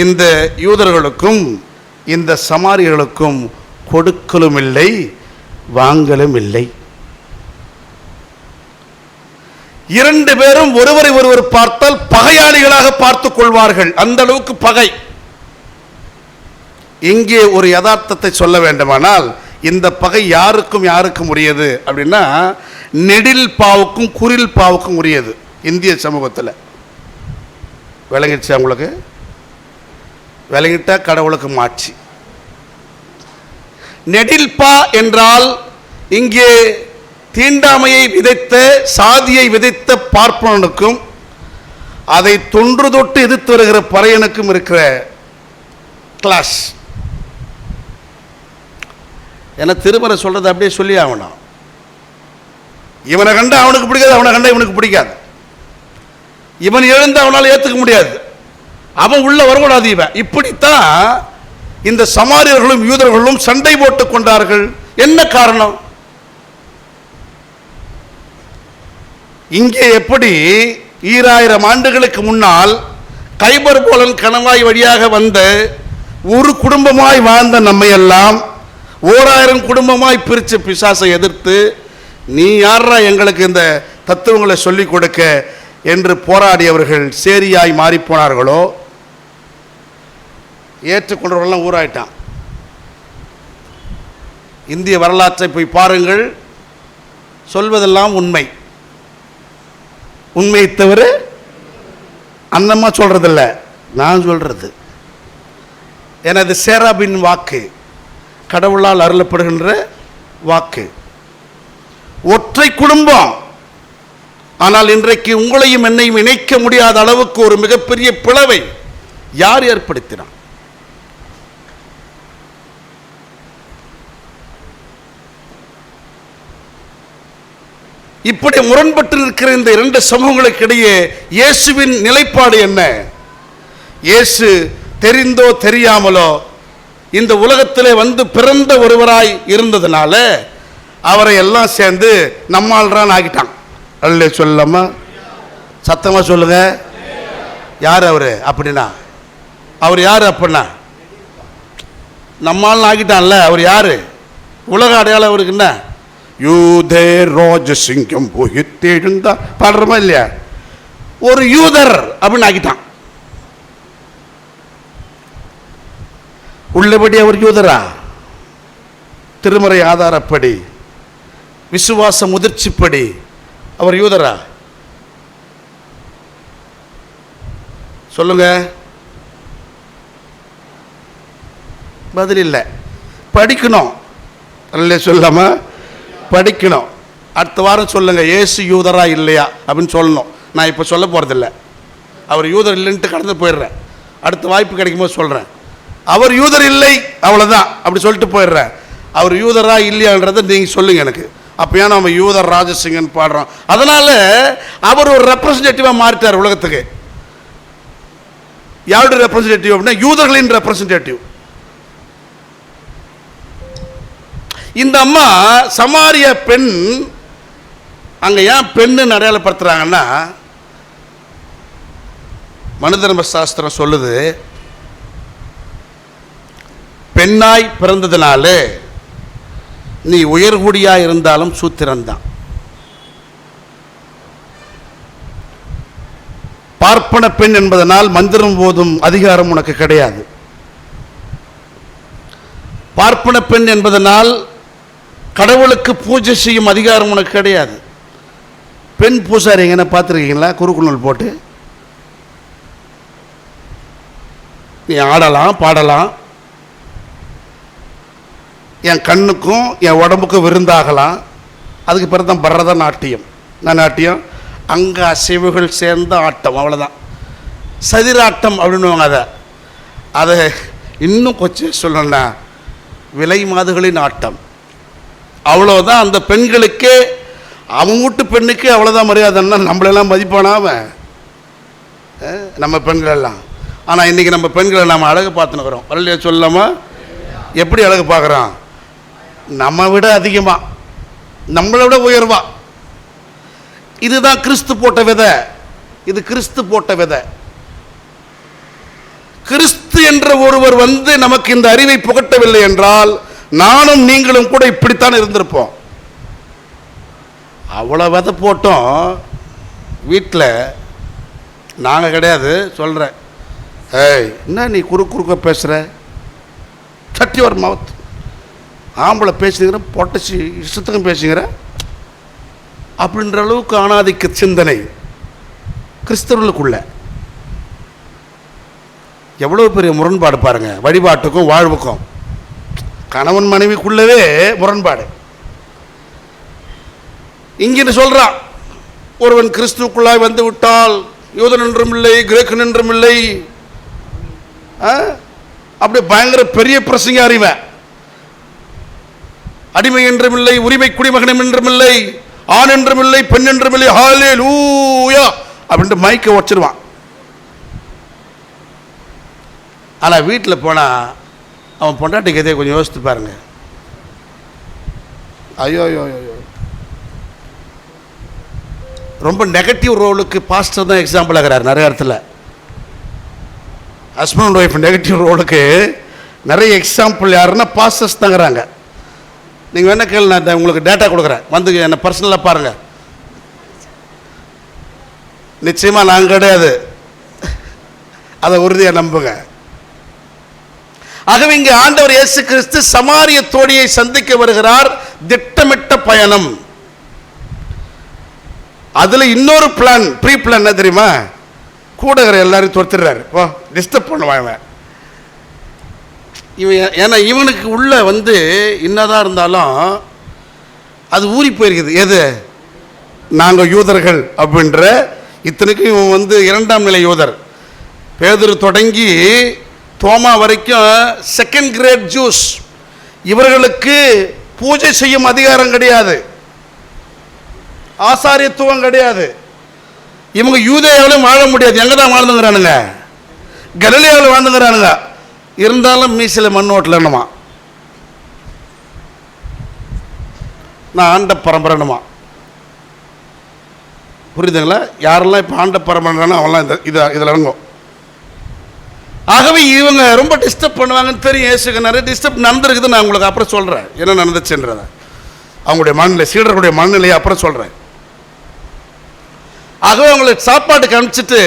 இந்த யூதர்களுக்கும் இந்த சமாரியர்களுக்கும் கொடுக்கலும் இல்லை, வாங்கலும் இல்லை. 2 பேரும் ஒருவரை ஒருவர் பார்த்தால் பகையாளிகளாக பார்த்துக் கொள்வார்கள். அந்த அளவுக்கு பகை. இங்கே ஒரு யதார்த்தத்தை சொல்ல வேண்டுமானால், இந்த பகை யாருக்கும் யாருக்கும் உரியது அப்படின்னா நெடில் பாவுக்கும் குரில் பாவுக்கும் உரியது. இந்திய சமூகத்தில் விளங்கிடுச்சா உங்களுக்கு? விளங்கிட்டா கடவுளுக்கு மாட்சி. நெடில் பா என்றால் இங்கே தீண்டாமையை விதைத்த, சாதியை விதைத்த பார்ப்பனனுக்கும் அதை தொன்று தொட்டு எதிர்த்து வருகிற பறையனுக்கும் இருக்கிற கிளாஸ். ஏன்னா திருமறை சொல்றது அப்படியே சொல்லி ஆகணும். இவனை கண்டா அவனுக்கு பிடிக்காது, அவனை கண்டா இவனுக்கு பிடிக்காது. இவன் எழுந்து அவனால் ஏற்றுக்க முடியாது, அவன் உள்ள வரக்கூடாது. இவன் இப்படித்தான் இந்த சமாரியர்களும் யூதர்களும் சண்டை போட்டுக் கொண்டார்கள். என்ன காரணம்? இங்கே எப்படி 2000 ஆண்டுகளுக்கு முன்னால் கைபர் போலன் கணவாய் வழியாக வந்த ஒரு குடும்பமாய் வாழ்ந்த நம்மையெல்லாம் 1000 குடும்பமாய் பிரித்து பிசாசை எதிர்த்து, நீ யாரா எங்களுக்கு இந்த தத்துவங்களை சொல்லிக் கொடுக்க என்று போராடியவர்கள் சேரியாய் மாறி போனார்களோ, ஏற்றுக்கொண்டவர்கள்லாம் ஊராயிட்டான். இந்திய வரலாற்றை போய் பாருங்கள். சொல்வதெல்லாம் உண்மை. உண்மையை தவிர அந்தம்மா சொல்றதில்ல, நான் சொல்றது. எனது சேராபின் வாக்கு, கடவுளால் அருளப்படுகின்ற வாக்கு. ஒற்றை குடும்பம். ஆனால் இன்றைக்கு உங்களையும் என்னையும் இணைக்க முடியாத அளவுக்கு ஒரு மிகப்பெரிய பிளவை யார் ஏற்படுத்தினார்? இப்படி முரண்பட்டு இருக்கிற இந்த 2 சமூகங்களுக்கு இடையே இயேசுவின் நிலைப்பாடு என்ன? இயேசு தெரிந்தோ தெரியாமலோ இந்த உலகத்திலே வந்து பிறந்த ஒருவராய் இருந்ததுனால அவரை எல்லாம் சேர்ந்து நம்மால்றான் ஆகிட்டான். அல்லே சொல்லாமா, சத்தமா சொல்லுங்க. யார் அவரு அப்படின்னா? அவர் யாரு அப்படின்னா நம்மால் ஆகிட்டான்ல. அவர் யாரு? உலக அடையாளம் அவருக்கு என்ன? யூதே ரோஜசிங்கம் போயிட்டா பாடுறமா இல்லையா? ஒரு யூதர் அப்படின்னு ஆகிட்டான். உள்ளபடி அவர் யூதரா? திருமறை ஆதாரப்படி, விசுவாச முதிர்ச்சிப்படி அவர் யூதரா? சொல்லுங்க. பதில் இல்லை. படிக்கணும். சொல்லாம படிக்கணும். அடுத்த வாரம் சொல்லுங்க, இயேசு யூதரா இல்லையா அப்படின்னு சொல்லணும். நான் இப்போ சொல்ல போகிறதில்ல. அவர் யூதர் இல்லைன்ட்டு கடந்து போயிடுறேன். அடுத்த வாய்ப்பு கிடைக்கும்போது சொல்கிறேன். அவர் யூதர் இல்லை, அவ்வளோதான், அப்படி சொல்லிட்டு போயிடுறேன். அவர் யூதரா இல்லையான்றதை நீங்கள் சொல்லுங்கள் எனக்கு. அப்போ ஏன் நம்ம யூதர் ராஜசிங்கன் பாடுறோம்? அதனால் அவர் ஒரு ரெப்ரசன்டேட்டிவாக மாறிட்டார் உலகத்துக்கு. யாருடைய ரெப்ரசன்டேட்டிவ் அப்படின்னா யூதர்களின் ரெப்ரசன்டேட்டிவ். இந்த அம்மா சமாரிய பெண், அங்கே ஏன் பெண்ணு அடையாளப்படுத்துறாங்கன்னா, மனுதர்ம சாஸ்திரம் சொல்லுது, பெண்ணாய் பிறந்ததுனால நீ உயர்குடியா இருந்தாலும் சூத்திரன்தான். பார்ப்பன பெண் என்பதனால் மந்திரம் போதும் அதிகாரம் உனக்கு கிடையாது. பார்ப்பன பெண் என்பதனால் கடவுளுக்கு பூஜை செய்யும் அதிகாரம் உனக்கு கிடையாது. பெண் பூசாரி எங்கன்னா பார்த்துருக்கீங்களா? குறுக்குநூல் போட்டு நீ ஆடலாம், பாடலாம், என் கண்ணுக்கும் என் உடம்புக்கும் விருந்தாகலாம். அதுக்கு பிறகு தான் பரதநாட்டியம். நாட்டியம் அங்கே அசைவுகள் சேர்ந்த ஆட்டம், அவ்வளோதான். சதிராட்டம் அப்படின்னுவாங்க. அதை இன்னும் கொஞ்சம் சொல்லணும்னா விலை மாதுகளின் ஆட்டம், அவ்வளோதான். அந்த பெண்களுக்கே, அவங்க வீட்டு பெண்ணுக்கு அவ்வளோதான் மரியாதைன்னா நம்மளெல்லாம் மதிப்பானாம நம்ம பெண்களெல்லாம். ஆனால் இன்றைக்கி நம்ம பெண்களை நம்ம அழகு பார்த்துனுக்குறோம். வரலையா சொல்லாமா? எப்படி அழகு பார்க்குறோம்? நம்ம விட அதிகமாக, நம்மளை விட உயர்வா. இதுதான் கிறிஸ்து போட்ட விதை. இது கிறிஸ்து போட்ட விதை. கிறிஸ்து என்ற ஒருவர் வந்து நமக்கு இந்த அறிவை புகட்டவில்லை என்றால் நானும் நீங்களும் கூட இப்படித்தான் இருந்திருப்போம். அவ்வளோ விதை போட்டோம் வீட்டில். நாங்கள் கிடையாது சொல்கிறேன். ஏய், என்ன நீ குறுக்க பேசுகிற? சட்டி ஒரு மவுத். ஆம்பளை பேசுகிற, பொட்டச்சி இஷ்டத்துக்கும் பேசுகிற அப்படின்ற அளவுக்கு ஆணாதிக்க சிந்தனை கிறிஸ்தவர்களுக்குள்ள. எவ்வளோ பெரிய முரண்பாடு பாருங்க. வழிபாட்டுக்கும் வாழ்வுக்கும், கணவன் மனைவிக்குள்ளவே முரண்பாடு. இங்கே சொல்றான், ஒருவன் கிறிஸ்துவுக்குள்ளாய் வந்து விட்டால் யூதன் என்றும் இல்லை, கிரேக்கன் என்றும் இல்லை. அப்படி பயங்கர பெரிய பிரசங்க அறிவன். அடிமை என்றும் இல்லை, உரிமை குடிமகனம் என்றும் இல்லை, ஆண் என்றும் இல்லை, பெண் என்றும் இல்லை, ஹல்லேலூயா அப்படின்ட்டு மைக்க வச்சிருவான். ஆனால் வீட்டில் போனால் அவன் பொண்டாட்டிக்கு எதே கொஞ்சம் யோசித்து பாருங்க. ஐயோ ஐயோ ஐயோ, ரொம்ப நெகட்டிவ் ரோலுக்கு பாஸ்டர் தான் எக்ஸாம்பிள் ஆகிறார் நிறைய இடத்துல. ஹஸ்பண்ட் அண்ட் ஒய்ஃப் நெகட்டிவ் ரோலுக்கு நிறைய எக்ஸாம்பிள் யாருன்னா பாஸ்டர்ஸ் தாங்கிறாங்க. நீங்கள் வேணா கேள்வி, நான் உங்களுக்கு டேட்டா கொடுக்குறேன், வந்து என்னை பர்சனலாக பாருங்கள். நிச்சயமாக நான் கிடையாது, அதை உறுதியாக நம்புங்க. ஆகவே இங்கே ஆண்டவர் இயேசு கிறிஸ்து சமாரிய தோழியை சந்திக்க வருகிறார். திட்டமிட்ட பயணம். அதில் இன்னொரு பிளான், ப்ரீ பிளான் என்ன தெரியுமா? கூடகிற எல்லாரையும் துரத்துறாரு. ஓ, டிஸ்டர்ப் பண்ணுவாங்க இவன். ஏன்னா இவனுக்கு உள்ள வந்து என்னதான் இருந்தாலும் அது ஊறி போயிருக்குது. எது? நாங்கள் யூதர்கள் அப்படின்ற. இத்தனைக்கும் இவன் வந்து இரண்டாம் நிலை யூதர். பேதுரு தொடங்கி தோமா வரைக்கும் செகண்ட் கிரேட் ஜூஸ். இவர்களுக்கு பூஜை செய்யும் அதிகாரம் கிடையாது, ஆசாரியத்துவம் கிடையாது. இவங்க யூதேயாவிலும் வாழ முடியாது. எங்கே தான் வாழ்ந்துங்கிறானுங்க? கலிலேயாவில் வாழ்ந்துங்கிறானுங்க. இருந்தாலும் மீசில மண்ணோட்டில் என்னமா நான் ஆண்ட பரம்பரைனுமா. புரியுதுங்களா? யாரெல்லாம் இப்போ ஆண்ட பரம்பரைனா அவெல்லாம் இதில் இறங்கும். ஆகவே இவங்க ரொம்ப டிஸ்டர்ப் பண்ணுவாங்கன்னு தெரியும். இயேசுக்கு நிறைய டிஸ்டர்ப் நடந்திருக்குது. நான் உங்களுக்கு அப்புறம் சொல்கிறேன் என்ன நடந்துச்சுன்றதை. அவங்களுடைய மனநிலை, சீடர்களுடைய மனநிலையை அப்புறம் சொல்கிறேன். ஆகவே அவங்களுக்கு சாப்பாட்டுக்கு அனுப்பிச்சிட்டு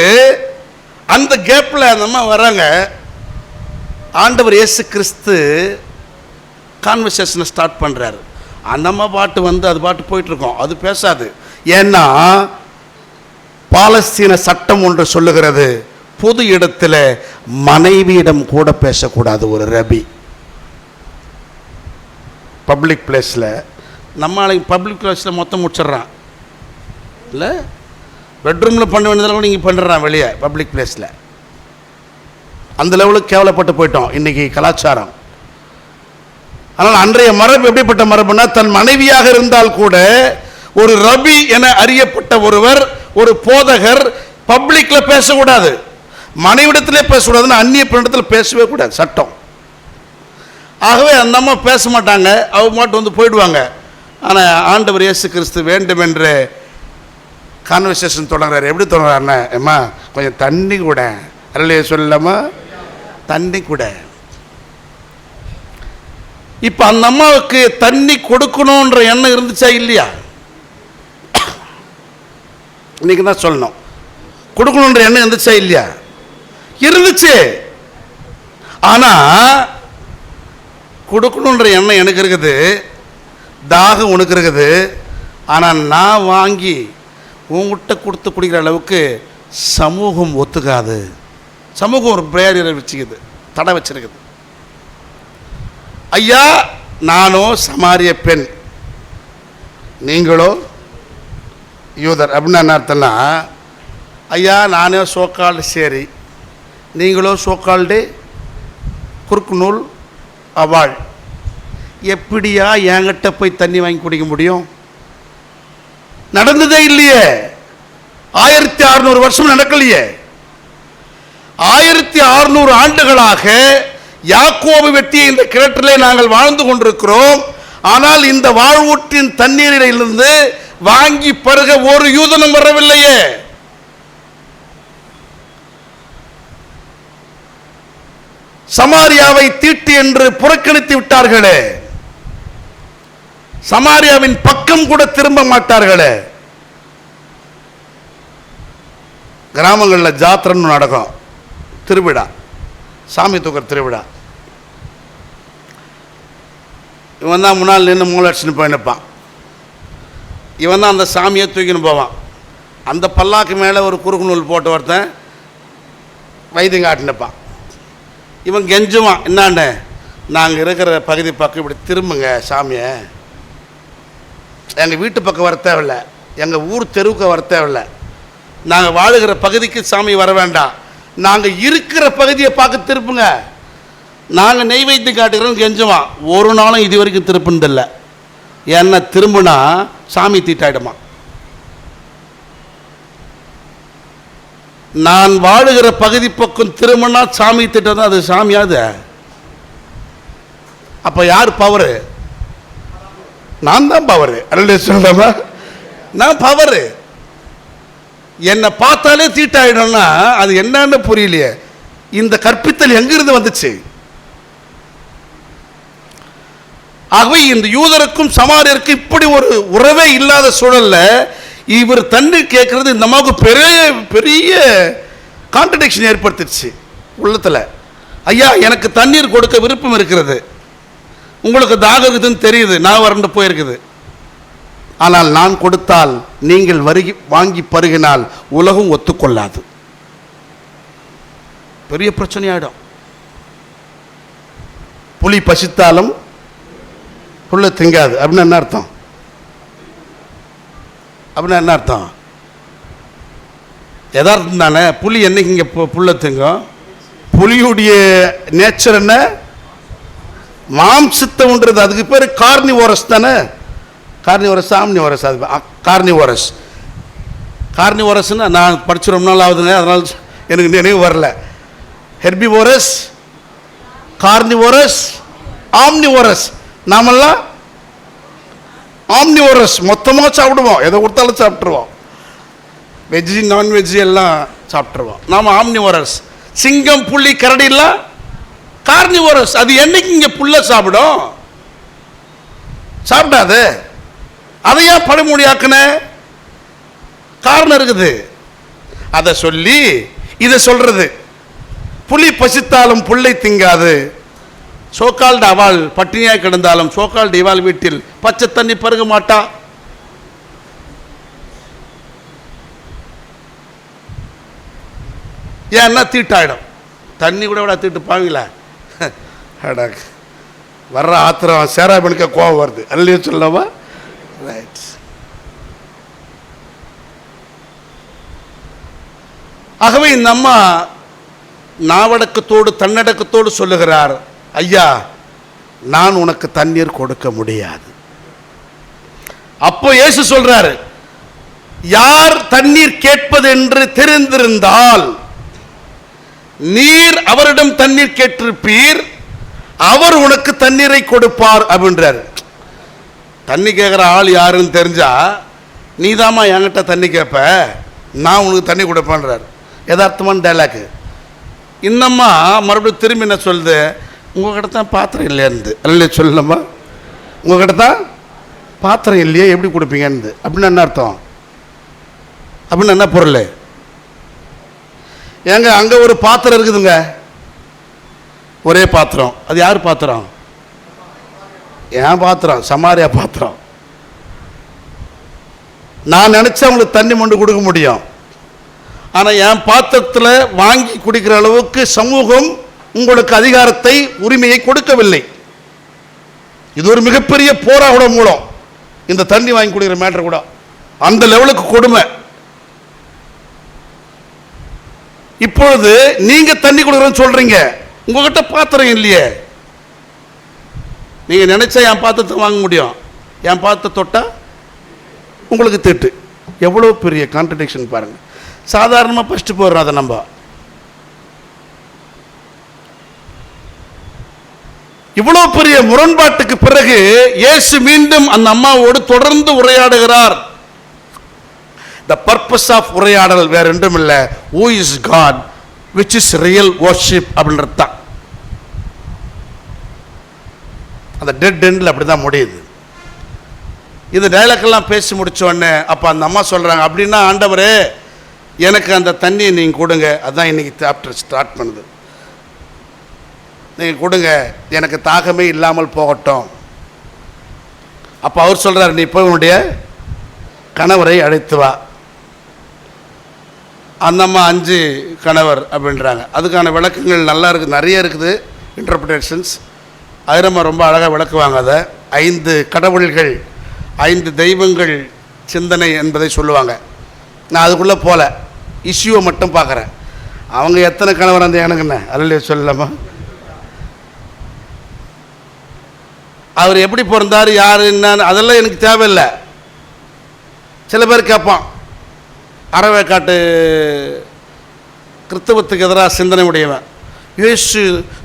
அந்த கேப்பில் அந்த அம்மா வராங்க. ஆண்டவர் இயேசு கிறிஸ்து கான்வர்சேஷனை ஸ்டார்ட் பண்ணுறாரு. நம்ம பாட்டு வந்து அது பாட்டு போயிட்டுருக்கோம், அது பேசாது. ஏன்னா பாலஸ்தீன சட்டம் ஒன்று சொல்லுகிறது, பொது இடத்துல மனைவியிடம் கூட பேசக்கூடாது ஒரு ரபி. பப்ளிக் பிளேஸில் நம்மளை பப்ளிக் பிளேஸில் மொத்தம் முடிச்சிட்றான் இல்லை, பெட்ரூமில் பண்ண வேண்டியதெல்லாம் கூட நீங்கள் பண்ணுறான் வெளியே பப்ளிக் பிளேஸில். அந்த லெவலுக்கு கேவலப்பட்டு போயிட்டோம் இன்றைக்கி கலாச்சாரம். ஆனால் அன்றைய மரபு எப்படிப்பட்ட மரபுனா, தன் மனைவியாக இருந்தால் கூட ஒரு ரபி என அறியப்பட்ட ஒருவர், ஒரு போதகர் பப்ளிக்கில் பேசக்கூடாது, மனைவிடத்திலே பேசக்கூடாதுன்னு அந்நிய பெண்ணிடத்தில் பேசவே கூடாது சட்டம். ஆகவே அந்த அம்மா பேச மாட்டாங்க, அவங்க மட்டும் வந்து போயிடுவாங்க. ஆனால் ஆண்டவர் இயேசு கிறிஸ்து வேண்டுமென்று கான்வர்சேஷன் தொடங்குறாரு. எப்படி தொடங்குறாருன்னா, ஏம்மா கொஞ்சம் தண்ணி கூட அல்லையே சொல்லலாமா, தண்ணி கூட. இப்போ அந்த அம்மாவுக்கு தண்ணி கொடுக்கணுன்ற எண்ணம் இருந்துச்சா இல்லையா? இன்னைக்கு தான் சொல்லணும், கொடுக்கணுன்ற எண்ணம் இருந்துச்சா இல்லையா? இருந்துச்சு. ஆனால் கொடுக்கணுன்ற எண்ணம் எனக்கு இருக்குது, தாகம் உனக்கு இருக்குது. ஆனால் நான் வாங்கி உங்ககிட்ட கொடுத்து குடிக்கிற அளவுக்கு சமூகம் ஒத்துக்காது. சமூகம் ஒரு பிரேயரை வச்சுக்குது, தடை வச்சிருக்குது. ஐயா நானோ சமாரிய பெண், நீங்களோ யூதர் அப்படின்னு என்ன அர்த்தம்னா, ஐயா நானே சோக்கால்டு சரி, நீங்களோ சோக்கால்டு குறுக்கு நூல் அவாள். எப்படியா என்கிட்ட போய் தண்ணி வாங்கி குடிக்க முடியும்? நடந்ததே இல்லையே. 1600 வருஷம் நடக்கலையே. 1600 ஆண்டுகளாக யாக்கோபு வெட்டிய இந்த கிணற்றிலே நாங்கள் வாழ்ந்து கொண்டிருக்கிறோம். ஆனால் இந்த வாழ்வூற்றின் தண்ணீரிலிருந்து வாங்கி பருக ஒரு யூதனும் வரவில்லையே. சமாரியாவை தீட்டு என்று புறக்கணித்து விட்டார்களே, சமாரியாவின் பக்கம் கூட திரும்ப மாட்டார்களே. கிராமங்களில் ஜாத்திரன்னு நடக்கும், திருவிழா, சாமி தூக்குற திருவிழா. இவன் தான் முன்னால் நின்று மூளை அடிச்சுன்னு போய் நிற்பான். இவன் தான் அந்த சாமியை தூக்கின்னு போவான். அந்த பல்லாக்கு மேலே ஒரு குறுக்கு நூல் போட்டு ஒருத்தன் வைத்தியம் காட்டு நிற்பான். இவன் கெஞ்சுவான், என்னாண்ட நாங்கள் இருக்கிற பகுதி பக்கம் இப்படி திரும்புங்க சாமியை, எங்கள் வீட்டு பக்கம் வர தேவையில்லை, எங்கள் ஊர் தெருவுக்கு வர தேவையில்லை, நாங்கள் வாழுகிற பகுதிக்கு சாமி வர வேண்டாம், நாங்கள் இருக்கிற பகுதியை பார்க்க திருப்புங்க, நாங்கள் நெய்வேத்தியம் காட்டுகிறோம் கெஞ்சுவான். ஒரு நாளும் இது வரைக்கும் திருப்புனதில்லை. ஏன்னா திரும்பினா சாமி தீட்டாயிடுமா. நான் வாழுகிற பகுதி பக்கம் திரும்பினா சாமி திட்டம் தான், அது சாமியாது. அப்போ யார் பவரு? நான் தான் பவரு. சொல்றமா, நான் பவரு. என்னை பார்த்தாலே தீட்டாயிடும்னா அது என்னன்னு புரியலையே. இந்த கற்பித்தல் எங்கிருந்து வந்துச்சு? ஆகவே இந்த யூதருக்கும் சமாரியருக்கும் இப்படி ஒரு உறவே இல்லாத சூழல்ல இவர் தண்ணீர் கேட்கறது இந்த அம்மாவுக்கு பெரிய பெரிய கான்ட்ரடிக்ஷன் ஏற்படுத்திடுச்சு உள்ளத்தில். ஐயா எனக்கு தண்ணீர் கொடுக்க விருப்பம் இருக்கிறது, உங்களுக்கு தாகம் இருக்குதுன்னு தெரியுது, நான் வறண்டு போயிருக்குது, ஆனால் நான் கொடுத்தால் நீங்கள் வாங்கி பருகினால் உலகம் ஒத்துக்கொள்ளாது, பெரிய பிரச்சனையாயிடும். புலி பசித்தாலும் புல்ல திங்காது அப்படின்னு என்ன அர்த்தம்? அப்படின்னா என்ன அர்த்தம்? யதார்த்தம் தானே. புலி என்னைக்கு இங்கே புல்ல திங்கும்? புலியுடைய நேச்சர் என்ன? மாம்சத்தம்ன்றது. அதுக்கு பேர் கார்னிவோரஸ் தானே. கார்னிவோரஸ் ஆம்னிவோரஸ், அது கார்னிவோரஸ். கார்னிவோரஸ்ன்னு நான் படிச்சு ரொம்ப நாள் ஆகுதுங்க, அதனால் எனக்கு நினைவு வரல. Herbivorous, carnivorous, omnivorous. நாமெல்லாம் ஆம்னிவோரஸ், மொத்தமாக சாப்பிடுவோம், எதை கொடுத்தாலும் சாப்பிட்ருவோம், வெஜ்ஜு நான்வெஜ்ஜு எல்லாம் சாப்பிட்ருவோம். நாம் ஆம்னிவோரஸ். சிங்கம் புள்ளி கரடிலாம் கார்னிவோரஸ். அது என்னைக்கு இங்கே புல்ல சாப்பிடும்? சாப்பிடாது. அதையா பழமொழியாக்குன? காரணம் இருக்குது. அதை சொல்லி இதை சொல்றது. புலி பசித்தாலும் புல்லை திங்காது. சோக்கால்டு அவள் பட்டினியாய் கிடந்தாலும் சோக்கால்டு இவாள் வீட்டில் பச்சை தண்ணி பருக மாட்டா. ஏன்னா தீட்டாயிடும். தண்ணி கூட விட தீட்டு பாவீங்களா? வர்ற ஆத்திரம் சேராபனுக்க கோவம் வருது. அல்லையே சொல்லவா? ரைட். ஆகவே இந்த அம்மா நாவடக்கத்தோடு தன்னடக்கத்தோடு சொல்லுகிறார், ஐயா நான் உனக்கு தண்ணீர் கொடுக்க முடியாது. அப்போ இயேசு சொல்றாரு, யார் தண்ணீர் கேட்பது என்று தெரிந்திருந்தால் நீர் அவரிடம் தண்ணீர் கேட்டிருப்பீர், அவர் உனக்கு தண்ணீரை கொடுப்பார் அப்படின்றார். தண்ணி கேட்குற ஆள் யாருன்னு தெரிஞ்சா நீதாம்மா என்கிட்ட தண்ணி கேட்ப, நான் உனக்கு தண்ணி கொடுப்பேன்றார். யதார்த்தமான டைலாக்கு. இன்னம்மா மறுபடியும் திரும்பி என்ன சொல்லுது, உங்ககிட்ட தான் பாத்திரம் இல்லையான்னு. அல்ல சொல்லலாமா? உங்ககிட்ட தான் பாத்திரம் இல்லையே, எப்படி கொடுப்பீங்கன்னு. அப்படின்னு என்ன அர்த்தம்? அப்படின்னு என்ன பொருள்? ஏங்க அங்கே ஒரு பாத்திரம் இருக்குதுங்க, ஒரே பாத்திரம். அது யார் பாத்திரம்? என் பாத்திரம், சமாரியா பாத்திரம். நான் நினச்சா உங்களுக்கு தண்ணி மொண்டு கொடுக்க முடியும். ஆனால் என் பாத்திரத்தில் வாங்கி குடிக்கிற அளவுக்கு சமூகம் உங்களுக்கு அதிகாரத்தை, உரிமையை கொடுக்கவில்லை. இது ஒரு மிகப்பெரிய போராட மூலம் இந்த தண்ணி வாங்கி குடிக்கிற மேட்டர் கூட அந்த லெவலுக்கு கொடுமை. இப்பொழுது நீங்க தண்ணி கொடுக்குறேன்னு சொல்றீங்க, உங்ககிட்ட பாத்திரம் இல்லையே. நீங்க நினைச்சா என் பாத்திரத்தை வாங்க முடியும், என் பாத்திரத்தை தொட்டா உங்களுக்கு திட்டு. எவ்வளோ பெரிய கான்ட்ரடிக்ஷன் பாருங்க. சாதாரணமாக ஃபஸ்ட்டு போடுறோம் அதை நம்ம. இவ்வளோ பெரிய முரண்பாட்டுக்கு பிறகு இயேசு மீண்டும் அந்த அம்மாவோடு தொடர்ந்து உரையாடுகிறார். The purpose of உரையாடல் வேற ஒன்றும் இல்லை, who is God, which is real worship அப்படின்றது தான். அந்த டெட் எண்டில் அப்படி தான் முடியுது. இந்த டைலாக்கெல்லாம் பேசி முடித்தோடனே அப்போ அந்த அம்மா சொல்கிறாங்க, அப்படின்னா ஆண்டவரே எனக்கு அந்த தண்ணியை நீங்கள் கொடுங்க. அதுதான் இன்றைக்கி சாப்டர் ஸ்டார்ட் பண்ணுது. நீங்கள் கொடுங்க, எனக்கு தாகமே இல்லாமல் போகட்டும். அப்போ அவர் சொல்கிறார், நீ போய் உன்னுடைய கணவரை அழைத்து வா. அந்த அம்மா 5 கணவர் அப்படின்றாங்க. அதுக்கான விளக்கங்கள் நல்லா இருக்குது, நிறைய இருக்குது இன்டர்பிரேஷன்ஸ். ஐரம்மா ரொம்ப அழகாக விளக்குவாங்க அதை. 5 கடவுள்கள், 5 தெய்வங்கள் சிந்தனை என்பதை சொல்லுவாங்க. நான் அதுக்குள்ளே போகல, இஷ்யூவை மட்டும் பார்க்குறேன். அவங்க எத்தனை கணவர் அந்த எனக்குண்ணே அல்ல சொல்லலாமா? அவர் எப்படி பிறந்தார், யார் என்னன்னு அதெல்லாம் எனக்கு தேவையில்லை. சில பேர் கேட்பான், அறவேக்காட்டு கிறிஸ்தவத்துக்கு எதிராக சிந்தனை உடையவன், இயேசு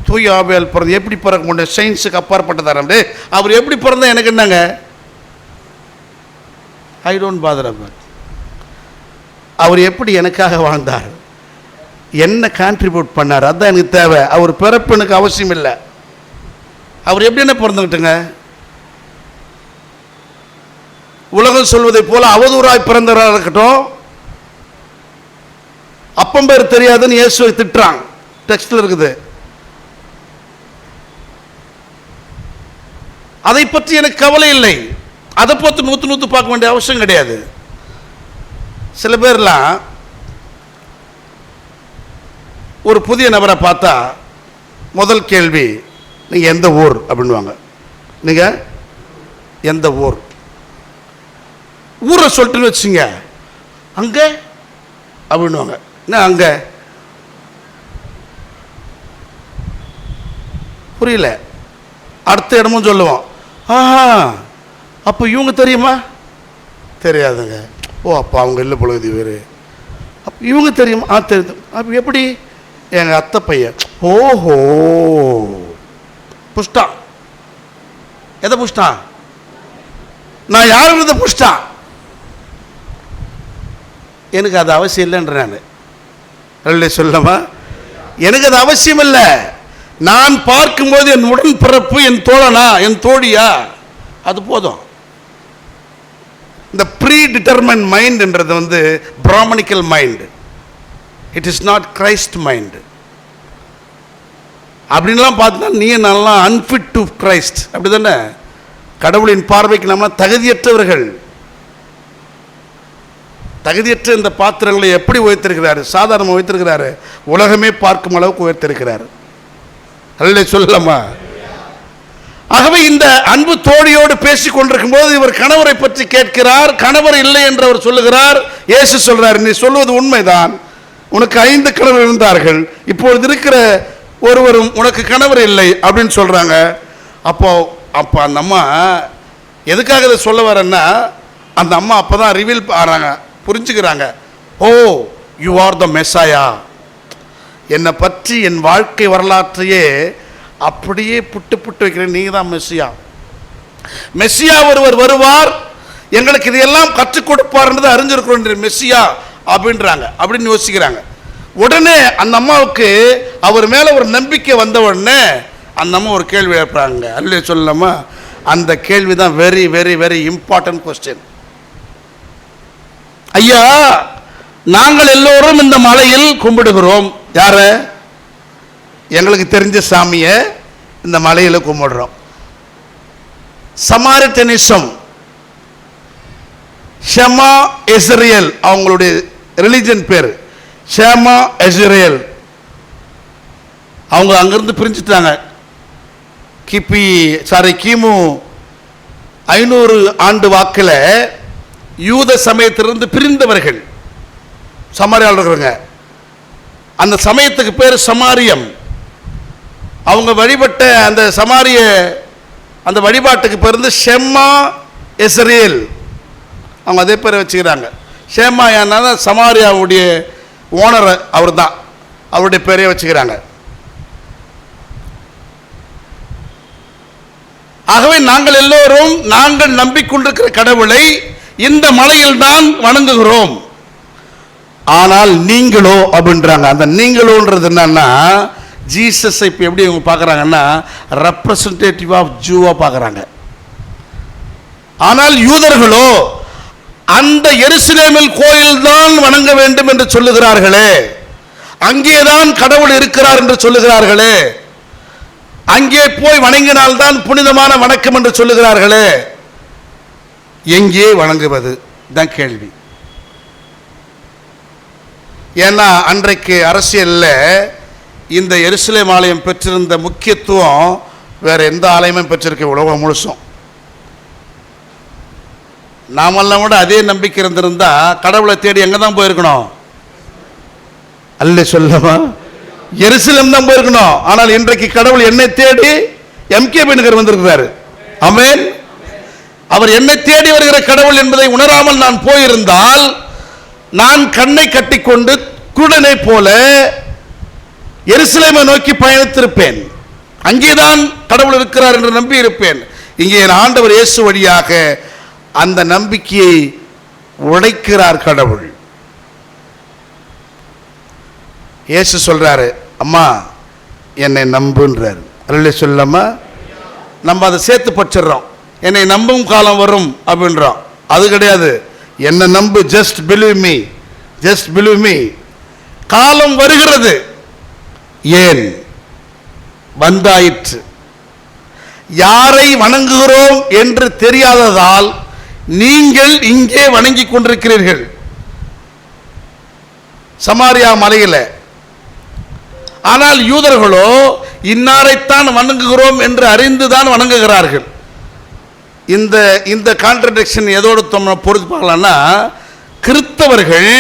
தூய ஆவியால் பிறந்து எப்படி பிறக்க முடியும், சயின்ஸுக்கு அப்பாற்பட்டதார். அவர் எப்படி பிறந்தா எனக்கு என்னங்க? I don't bother about. அவர் எப்படி எனக்காக வாழ்ந்தார், என்ன கான்ட்ரிபியூட் பண்ணார், அதுதான் எனக்கு தேவை. அவர் பிறப்பு எனக்கு அவசியம் இல்லை. அவர் எப்படி என்ன பிறந்துக்கிட்டுங்க? உலகம் சொல்வதை போல அவதூறாய் பிறந்தவராக இருக்கட்டும். அப்பம் பேர் தெரியாதுன்னு இயேசுவை திட்டுறான், டெக்ஸ்டில் இருக்குது. அதை பற்றி எனக்கு கவலை இல்லை. அதை பார்த்து நூற்று பார்க்க வேண்டிய அவசியம் கிடையாது. சில பேர்லாம் ஒரு புதிய நபரை பார்த்தா முதல் கேள்வி, நீங்கள் எந்த ஊர் அப்படின்வாங்க. நீங்கள் எந்த ஊர்? ஊரை சொல்லிட்டுன்னு வச்சுங்க, அங்கே அப்படின்வாங்க. என்ன அங்கே? புரியல. அடுத்த இடமும் சொல்லுவோம், ஆஹா அப்போ இவங்க தெரியுமா? தெரியாதுங்க. ஓ அப்போ அவங்க இல்லை பொழுது வேறு. அப்போ இவங்க தெரியுமா? தெரியுது. அப்போ எப்படி? எங்கள் அத்தை பையன். ஓஹோ, புஷ்டான். எதை புஷ்டான்? நான் யாருன்றதை புஷ்டான். எனக்கு அது அவசியம் இல்லைன்ற நான் சொல்லமா? எனக்கு அது அவசியம் இல்லை. நான் பார்க்கும்போது என் உடன்பிறப்பு, என் தோழனா, என் தோழியா, அது போதும். இந்த ப்ரீ டிட்டர்மைன் மைண்ட்ன்றது Brahminical mind. It is not Christ mind. அப்படின்லாம் பார்த்தீங்கன்னா நீ நல்லா அன்ஃபிட் டு கிரைஸ்ட், அப்படி தானே? கடவுளின் பார்வைக்கு நம்ம தகுதியற்றவர்கள். தகுதியற்ற இந்த பாத்திரங்களை எப்படி உயர்த்திருக்கிறாரு? சாதாரணமாக உயர்த்திருக்கிறாரு, உலகமே பார்க்கும் அளவுக்கு உயர்த்திருக்கிறார். அல்ல சொல்லலாமா? ஆகவே இந்த அன்பு தோழியோடு பேசிக் கொண்டிருக்கும் போது இவர் கணவரை பற்றி கேட்கிறார். கணவர் இல்லை என்று அவர் சொல்லுகிறார். இயேசு சொல்றார், நீ சொல்வது உண்மைதான், உனக்கு 5 கணவர் இருந்தார்கள், இப்பொழுது இருக்கிற ஒருவரும் உனக்கு கணவர் இல்லை அப்படின்னு சொல்றாங்க. அப்போ அந்த அம்மா எதுக்காக இதை சொல்ல வரேன்னா, அந்த அம்மா அப்பதான் ரிவீல் ஆறாங்க, புரிஞ்சுக்கிறாங்க. ஓ, யூ ஆர் த மெஸ்ஸாயா. என்னை பற்றி என் வாழ்க்கை வரலாற்றையே அப்படியே புட்டு புட்டு வைக்கிறேன், நீங்க தான் மெஸ்ஸியா. மெஸ்ஸியா ஒருவர் வருவார், எங்களுக்கு இதையெல்லாம் கற்றுக் கொடுப்பார் என்று அறிஞ்சிருக்கிறோம் மெஸ்ஸியா அப்படின்றாங்க. அப்படின்னு யோசிக்கிறாங்க. உடனே அந்த அம்மாவுக்கு அவர் மேல ஒரு நம்பிக்கை வந்த உடனே அந்த அம்மா ஒரு கேள்வி எழுப்புறாங்க. அல்ல சொல்லலாமா? அந்த கேள்வி தான் very very very important question. ஐயா, நாங்கள் எல்லோரும் இந்த மலையில் கும்பிடுகிறோம். யார? எங்களுக்கு தெரிஞ்ச சாமிய இந்த மலையில கும்பிடுறோம். சமாரிட்டனிசம், ஷமா இஸ்ரேல், அவங்களுடைய ரிலிஜன் பேர் ஷமா இஸ்ரேல். அவங்க அங்கிருந்து பிரிஞ்சுட்டாங்க. கிமு 500 ஆண்டு வாக்கில் யூத சமயத்திலிருந்து பிரிந்தவர்கள் சமாரியால் இருக்கிறாங்க. அந்த சமயத்துக்கு பேர் சமாரியம். அவங்க வழிபட்ட அந்த சமாரிய அந்த வழிபாட்டுக்கு பேர் வந்து ஷெம்மா இஸ்ரேல். அவங்க அதே பேரை வச்சுக்கிறாங்க. ஷேமா ஏன்னா சமாரியாவுடைய ஓனர் அவர் தான், அவருடைய பேரையே வச்சுக்கிறாங்க. ஆகவே நாங்கள் எல்லோரும் நாங்கள் நம்பிக்கொண்டிருக்கிற கடவுளை இந்த மலையில் தான் வணங்குகிறோம். ஆனால் நீங்களோ அப்படின்றாங்க. அந்த நீங்களோன்றது என்னன்னா, ஜீசஸ் இப்போ எப்படி இவங்க பார்க்குறாங்கன்னா ரெப்ரசன்டேட்டிவ் ஆஃப் ஜூவா பார்க்குறாங்க. ஆனால் யூதர்களோ அந்த எருசலேமில் கோயில் தான் வணங்க வேண்டும் என்று சொல்லுகிறார்களே, அங்கேதான் கடவுள் இருக்கிறார் என்று சொல்லுகிறார்களே, அங்கே போய் வணங்கினால்தான் புனிதமான வணக்கம் என்று சொல்லுகிறார்களே, எங்கே வணங்குவது தான் கேள்வி. ஏன்னா அன்றைக்கு அரசியல்ல இந்த எருசலேம் ஆலயம் பெற்றிருந்த முக்கியத்துவம் வேற எந்த ஆலயமும் பெற்றிருக்க உலகம் முழுசும். நாமெல்லாம் கூட அதே நம்பிக்கை இருந்திருந்தா கடவுளை தேடி எங்க தான் போயிருக்கணும்? அல்ல சொல்லமா, எருசலேம் தான் போயிருக்கணும். ஆனால் இன்றைக்கு கடவுள் என்னை தேடி எம்கே பெண்கர் வந்திருக்கிறாரு. ஆமென். அவர் என்னை தேடி வருகிற கடவுள் என்பதை உணராமல் நான் போயிருந்தால் நான் கண்ணை கட்டிக்கொண்டு குருடனை போல எருசலேமை நோக்கி பயணித்திருப்பேன். அங்கேதான் கடவுள் இருக்கிறார் என்று நம்பி இருப்பேன். இங்கே என் ஆண்டவர் இயேசு வழியாக அந்த நம்பிக்கையை உடைக்கிறார் கடவுள். இயேசு சொல்றாரு, அம்மா என்னை நம்புன்றார். அல்ல சொல்லமா, நம்ம அதை சேர்த்து பச்சிடுறோம். என்னை நம்பும் காலம் வரும் அப்படின்றோம். அது கிடையாது. என்ன நம்பு, just believe me, just believe me. காலம் வருகிறது, ஏன் வந்தாயிற்று. யாரை வணங்குகிறோம் என்று தெரியாததால் நீங்கள் இங்கே வணங்கி கொண்டிருக்கிறீர்கள். சமாரியா மலையில. ஆனால் யூதர்களோ இன்னாரைத்தான் வணங்குகிறோம் என்று அறிந்துதான் வணங்குகிறார்கள். இந்த கான்ட்ரடிக்ஷன் எதோடு பொறுத்து பார்க்கலாம்னா, கிறிஸ்தவர்கள்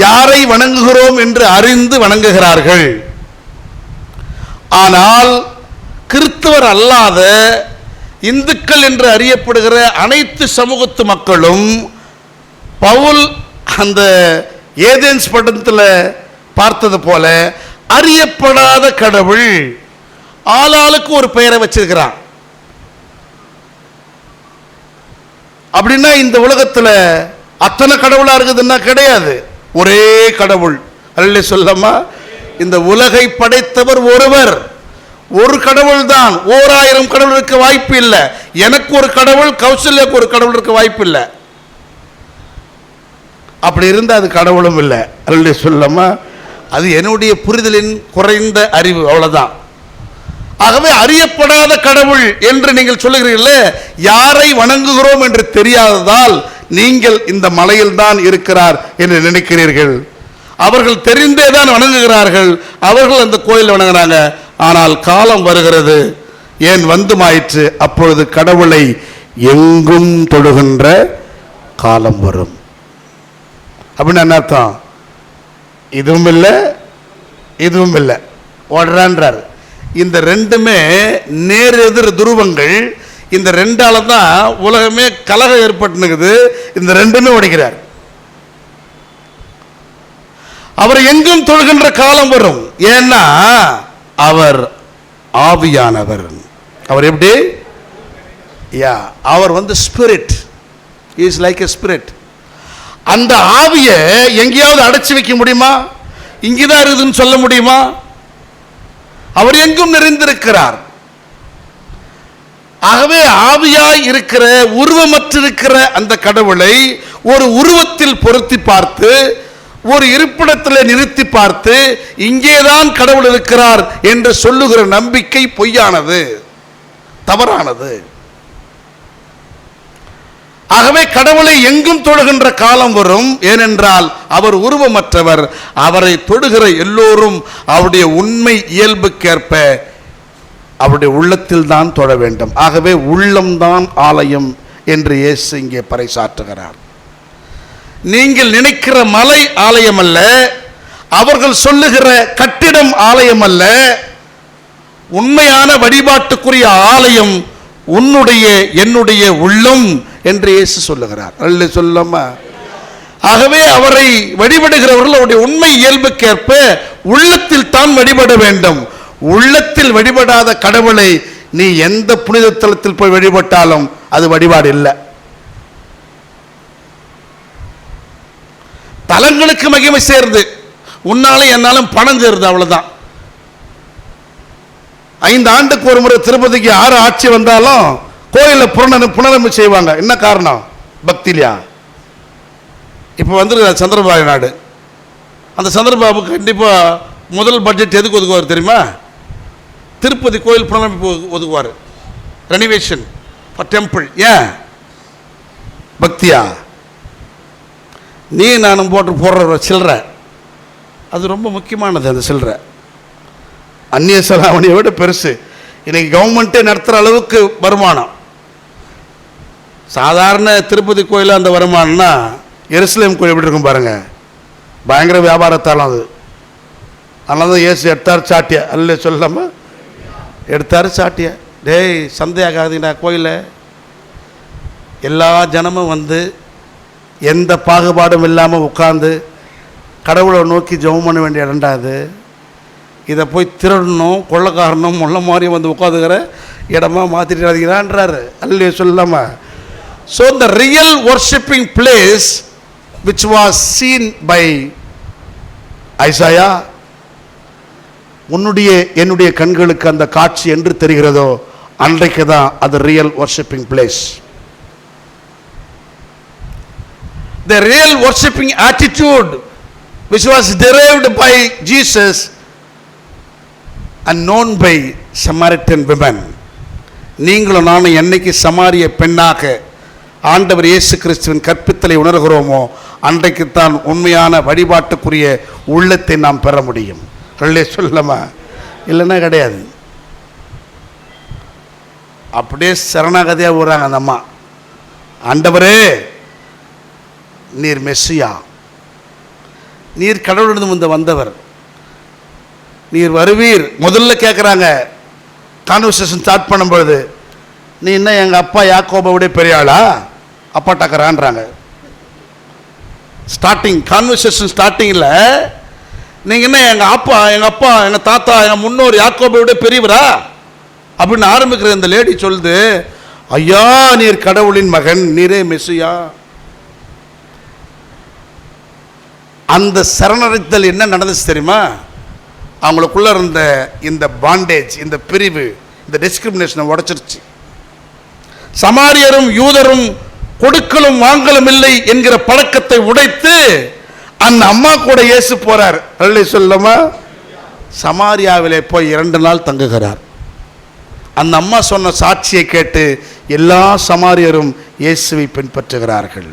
யாரை வணங்குகிறோம் என்று அறிந்து வணங்குகிறார்கள். ஆனால் கிறிஸ்தவர் அல்லாத இந்துக்கள் என்று அறியப்படுகிற அனைத்து சமூகத்து மக்களும் பவுல் அந்த ஏதேன்ஸ் பட்டணத்தில் பார்த்தது போல அறியப்படாத கடவுள் ஆளாளுக்கு ஒரு பெயரை வச்சிருக்கிறான். அப்படின்னா இந்த உலகத்தில் அத்தனை கடவுளா இருக்குதுன்னா கிடையாது, ஒரே கடவுள். அல்ல சொல்லமா, இந்த உலகை படைத்தவர் ஒருவர், ஒரு கடவுள் தான். 1000 கடவுள் இருக்க வாய்ப்பு இல்லை. எனக்கு ஒரு கடவுள், கௌசல்யாக்கு ஒரு கடவுள் இருக்க வாய்ப்பு இல்லை. அப்படி இருந்தா அது கடவுளும் இல்லை. அல்ல சொல்லமா, அது என்னுடைய புரிதலின் குறைந்த அறிவு, அவ்வளவுதான். ஆகவே அறியப்படாத கடவுள் என்று நீங்கள் சொல்லுகிறீர்களே, யாரை வணங்குகிறோம் என்று தெரியாததால் நீங்கள் இந்த மலையில் தான் இருக்கிறார் என்று நினைக்கிறீர்கள். அவர்கள் தெரிந்தே தான் வணங்குகிறார்கள், அவர்கள் அந்த கோயில் வணங்குறாங்க. ஆனால் காலம் வருகிறது, ஏன் வந்துமாயிற்று, அப்பொழுது கடவுளை எங்கும் தொழுகின்ற காலம் வரும். அப்படின்னு என்ன அர்த்தம்? இதுவும் இல்லை இதுவும் இல்லை, ஓடுறான்றார். இந்த ரெண்டுமே நேர் எதிர் துருவங்கள். இந்த ரெண்டால தான் உலகமே கலகம் ஏற்பட்டுனுக்குது. இந்த ரெண்டுமே உடைக்கிறார். அவர் எங்கும் தொழுகின்ற காலம் வரும். ஏன்னா அவர் ஆவியானவர். அவர் எப்படி? அவர் spirit, is like a spirit. அந்த ஆவியை எங்கேயாவது அடைச்சி வைக்க முடியுமா? இங்கேதான் இருக்குதுன்னு சொல்ல முடியுமா? அவர் எங்கும் நிறைந்திருக்கிறார். ஆகவே ஆவியாய் இருக்கிற, உருவமற்றிருக்கிற அந்த கடவுளை ஒரு உருவத்தில் பொருத்தி பார்த்து, ஒரு இருப்பிடத்தில் நிறுத்தி பார்த்து, இங்கேதான் கடவுள் இருக்கிறார் என்று சொல்லுகிற நம்பிக்கை பொய்யானது, தவறானது. ஆகவே கடவுளை எங்கும் தொழுகின்ற காலம் வரும். ஏனென்றால் அவர் உருவமற்றவர். அவரை தொடுகிற எல்லோரும் அவருடைய உண்மை இயல்புக்கேற்ப அவருடைய உள்ளத்தில் தான் தொழ வேண்டும். ஆகவே உள்ளம்தான் ஆலயம் என்று இயேசு இங்கே பறைசாற்றுகிறார். நீங்கள் நினைக்கிற மலை ஆலயம் அல்ல, அவர்கள் சொல்லுகிற கட்டிடம் ஆலயம் அல்ல. உண்மையான வழிபாட்டுக்குரிய ஆலயம் உன்னுடைய என்னுடைய உள்ளம் என்று இயேசு சொல்லுகிறார். அல்ல சொல்லமா? ஆகவே அவரை வழிபடுகிறவர்கள் அவருடைய உண்மை இயல்புக்கேற்ப உள்ளத்தில் தான் வழிபட வேண்டும். உள்ளத்தில் வழிபடாத கடவுளை நீ எந்த புனித தலத்தில் போய் வழிபட்டாலும் அது வழிபாடு இல்லை. தலங்களுக்கு மகிமை சேர்ந்து உன்னாலும் என்னாலும் பணம் சேருது, அவ்வளவுதான். 5 ஆண்டுக்கு ஒரு முறை திருப்பதிக்கு 6 ஆட்சி வந்தாலும் கோயிலில் புனரமைப்பு செய்வாங்க. என்ன காரணம்? பக்திலையா? இப்போ வந்துருக்கு சந்திரபாபு நாடு. அந்த சந்திரபாபு கண்டிப்பாக முதல் பட்ஜெட் எதுக்கு ஒதுக்குவார் தெரியுமா? திருப்பதி கோயில் புனரமைப்பு ஒதுக்குவார், ரெனிவேஷன் ஃபார் டெம்பிள். ஏன்? பக்தியா? நீ நானும் போடுற சில்லற அது ரொம்ப முக்கியமானது. அந்த சில்லற அந்நிய செலாவணியை விட பெருசு. இன்னைக்கு கவர்மெண்ட்டே நடத்துகிற அளவுக்கு வருமானம். சாதாரண திருப்பதி கோயில் அந்த வருமானம்னா எருசலேம் கோயில் எப்படி இருக்கும் பாருங்க, பயங்கர வியாபாரத்தாலும் அது. அதனால தான் இயேசு எடுத்தார் சாட்டியா, அல்ல சொல்லாம எடுத்தார் சாட்டியா. டேய் சந்தையாகாதீங்கடா, கோயிலை எல்லா ஜனமும் வந்து எந்த பாகுபாடும் இல்லாமல் உட்கார்ந்து கடவுளை நோக்கி ஜெபம் பண்ண வேண்டிய இடம்டா அது. இதை போய் திருடணும், கொள்ளைக்காரனும் முள்ள மாதிரியும் வந்து உட்காந்துக்கிற இடமா மாற்றிட்டாதீங்கன்றாரு. அல்ல சொல்லாம. So the real worshipping place which was seen by Isaiah, உன்னுடைய என்னுடைய கண்களுக்கு அந்த காட்சி என்று தெரிகிறதோ அன்றைக்கு தான் அது real worshipping place. The real worshipping attitude which was derived by Jesus and known by Samaritan women. நீங்களும் நானும் என்னைக்கு சமாரிய பெண்ணாக ஆண்டவர் இயேசு கிறிஸ்துவின் கற்பித்தலை உணர்கிறோமோ அன்றைக்குத்தான் உண்மையான வழிபாட்டுக்குரிய உள்ளத்தை நாம் பெற முடியும். சொல்லமா? இல்லைன்னா கிடையாது. அப்படியே சரணாகதியாக போகிறாங்க அந்த அம்மா. ஆண்டவரே நீர் மெஸ்ஸியா, நீர் கடவுளிடம் வந்து வந்தவர், நீர் வருவீர். முதல்ல கேட்குறாங்க கான்வர்சேஷன் ஸ்டார்ட் பண்ணும்பொழுது, நீ என்ன எங்கள் அப்பா யாக்கோபை விட பெரிய ஆளா, அப்பா டக்கரான்றாங்க. ஸ்டார்டிங் கான்வர்சேஷன் ஸ்டார்டிங்கில் நீங்கள் என்ன எங்கள் அப்பா எங்கள் தாத்தா எங்கள் முன்னோர் யாக்கோபை விட பெரியவரா அப்படின்னு ஆரம்பிக்கிற இந்த லேடி சொல்லுது, ஐயா நீர் கடவுளின் மகன், நீரே மெஸ்ஸியா. அந்த சரணடைத்தல் என்ன நடந்துச்சு தெரியுமா? அவங்களுக்குள்ள இருந்த இந்த பாண்டேஜ், இந்த பிரிவு, இந்த டிஸ்கிரிமினேஷனை உடைச்சிருச்சு. சமாரியரும் யூதரும் கொடுக்கலும் வாங்கலும் இல்லை என்கிற பழக்கத்தை உடைத்து அந்த அம்மா கூட இயேசு போறார். சொல்லமா? சமாரியாவிலே போய் 2 நாள் தங்குகிறார். அந்த அம்மா சொன்ன சாட்சியை கேட்டு எல்லா சமாரியரும் இயேசுவை பின்பற்றுகிறார்கள்.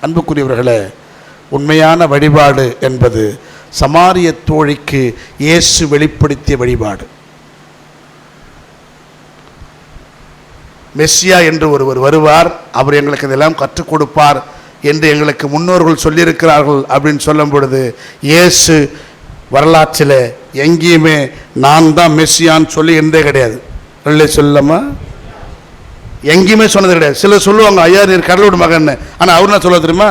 அன்புக்குரியவர்களே, உண்மையான வழிபாடு என்பது சமாரிய தோழிக்கு இயேசு வெளிப்படுத்திய வழிபாடு. மெஸ்ஸியா என்று ஒருவர் வருவார், அவர் எங்களுக்கு இதெல்லாம் கற்றுக் கொடுப்பார் என்று எங்களுக்கு முன்னோர்கள் சொல்லியிருக்கிறார்கள் அப்படின்னு சொல்லும் பொழுது, இயேசு வரலாற்றில் எங்கேயுமே நான் தான் மெஸ்ஸியான்னு சொல்லி இருந்தே கிடையாது. இல்லை சொல்லாமா, எங்கேயுமே சொன்னது கிடையாது. சிலர் சொல்லுவாங்க, ஐயா நீர் கடவுளோட மகன், ஆனால் அவர் என்ன சொல்ல தெரியுமா,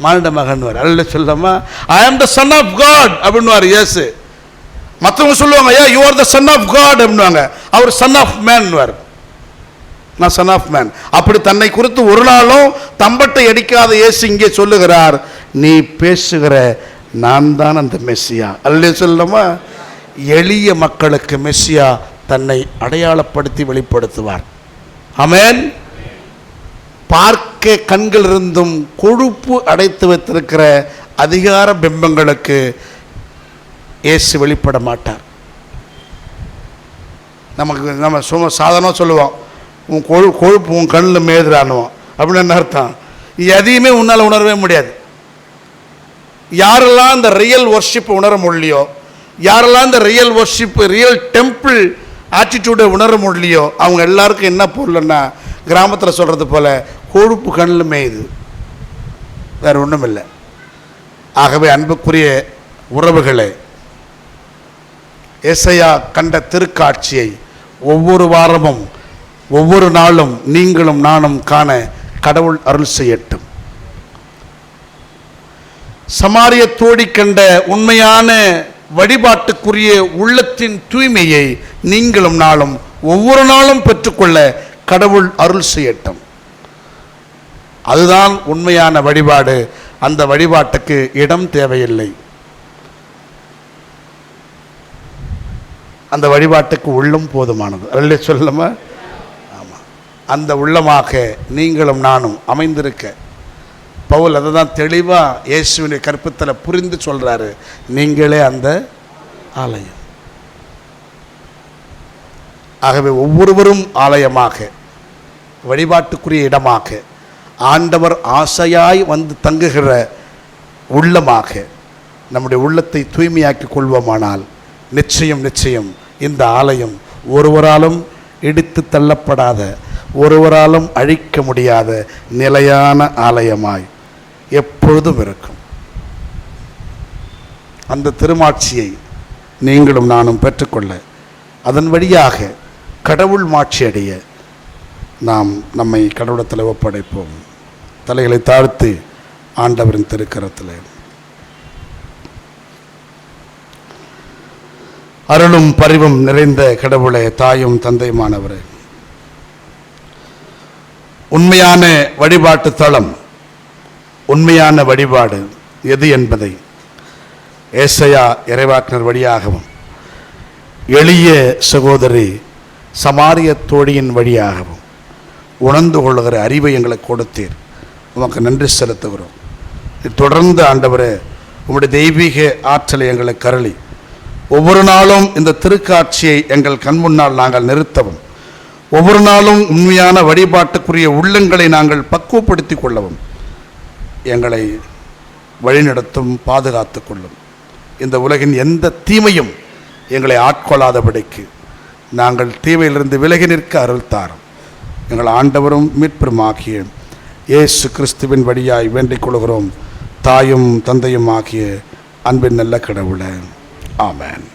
மானிட மகன். அல்ல சொல்லாமா, I am the son of God அப்படின்னுவார் இயேசு. மற்றவங்க சொல்லுவாங்க, ஐயா you are the son of God அப்படின்வாங்க, அவர் சன் ஆஃப் மேன்வார். நான் சன் ஆஃப் மேன். அப்படி தன்னை குறித்து ஒரு நாளும் தம்பட்டை அடிக்காத இயேசு இங்கே சொல்லுகிறார், நீ பேசுகிற நான் தான் அந்த மெஸ்ஸியா. அல்ல சொல்லுமா, எளிய மக்களுக்கு மெஸ்ஸியா தன்னை அடையாளப்படுத்தி வெளிப்படுத்துவார். ஆமென். பார்க்க கண்கள் இருந்தும் கொழுப்பு அடைத்து வைத்திருக்கிற அதிகார பிம்பங்களுக்கு இயேசு வெளிப்பட மாட்டார். நம்ம சும்மா சாதாரணமாக சொல்லுவோம், உன் கொழுப்பு உன் கண்ணில் மேதுரானுவோம் அப்படின்னு என்ன அர்த்தம்? எதையுமே உன்னால் உணரவே முடியாது. யாரெல்லாம் இந்த ரியல் வர்ஷிப் உணர முடியலையோ, யாரெல்லாம் இந்த ரியல் வர்ஷிப் ரியல் டெம்பிள் ஆட்டிடியூடை உணர முடியலையோ, அவங்க எல்லாருக்கும் என்ன பொருள்னா, கிராமத்தில் சொல்கிறது போல் கொழுப்பு கண்ணில் மேயுது, வேறு ஒன்றும் இல்லை. ஆகவே அன்புக்குரிய உறவுகளே, ஏசாயா கண்ட திருக்காட்சியை ஒவ்வொரு வாரமும் ஒவ்வொரு நாளும் நீங்களும் நானும் காண கடவுள் அருள் செய்யட்டும். சமாரிய தோழி கண்ட உண்மையான வழிபாட்டுக்குரிய உள்ளத்தின் தூய்மையை நீங்களும் நாளும் ஒவ்வொரு நாளும் பெற்றுக்கொள்ள கடவுள் அருள் செய்யட்டும். அதுதான் உண்மையான வழிபாடு. அந்த வழிபாட்டுக்கு இடம் தேவையில்லை. அந்த வழிபாட்டுக்கு உள்ளம் போதுமானது. அல்ல சொல்லுமா, ஆமாம். அந்த உள்ளமாக நீங்களும் நானும் அமைந்திருக்க பவுல் அதை தான் தெளிவாக இயேசுவின் கற்பித்தலை புரிந்து சொல்கிறாரு. நீங்களே அந்த ஆலயம். ஆகவே ஒவ்வொருவரும் ஆலயமாக, வழிபாட்டுக்குரிய இடமாக, ஆண்டவர் ஆசையாய் வந்து தங்குகிற உள்ளமாக நம்முடைய உள்ளத்தை தூய்மையாக்கி கொள்வோமானால் நிச்சயம் நிச்சயம் இந்த ஆலயம் ஒருவராலும் இடித்து தள்ளப்படாத, ஒருவராலும் அழிக்க முடியாத நிலையான ஆலயமாய் எப்பொழுதும் இருக்கும். அந்த திருமாட்சியை நீங்களும் நானும் பெற்றுக்கொள்ள, அதன் வழியாக கடவுள் மாட்சி அடைய நாம் நம்மை கடவுளத்தில் ஒப்படைப்போம். தலைகளை தாழ்த்தி ஆண்டவரின் திருக்கரத்தில். அருளும் பரிவும் நிறைந்த கடவுளே, தாயும் தந்தையுமானவரே, உண்மையான வழிபாட்டு தளம், உண்மையான வழிபாடு எது என்பதை ஏசாயா இறைவாக்கினர் வழியாகவும் எளிய சகோதரி சமாரிய தோழியின் வழியாகவும் உணர்ந்து கொள்ளுகிற அறிவை எங்களுக்கு கொடுத்தீர். உமக்கு நன்றி செலுத்துகிறோம். தொடர்ந்து ஆண்டவரே உம்முடைய தெய்வீக ஆற்றலை எங்களுக்கு கருளி ஒவ்வொரு நாளும் இந்த திருக்காட்சியை எங்கள் கண் முன்னால் நாங்கள் நிறுத்தவும், ஒவ்வொரு நாளும் உண்மையான வழிபாட்டுக்குரிய உள்ளங்களை நாங்கள் பக்குவப்படுத்தி கொள்ளவும் எங்களை வழிநடத்தும், பாதுகாத்து கொள்ளும். இந்த உலகின் எந்த தீமையும் எங்களை ஆட்கொள்ளாதபடிக்கு நாங்கள் தீமையிலிருந்து விலகி நிற்க அருள் தாரும். எங்கள் ஆண்டவரும் மீட்பருமாகிய இயேசு கிறிஸ்துவின் வழியாய் வேண்டிக் கொள்கிறோம். தாயும் தந்தையும் ஆகிய அன்பின் நல்ல கடவுளே, ஆமென்.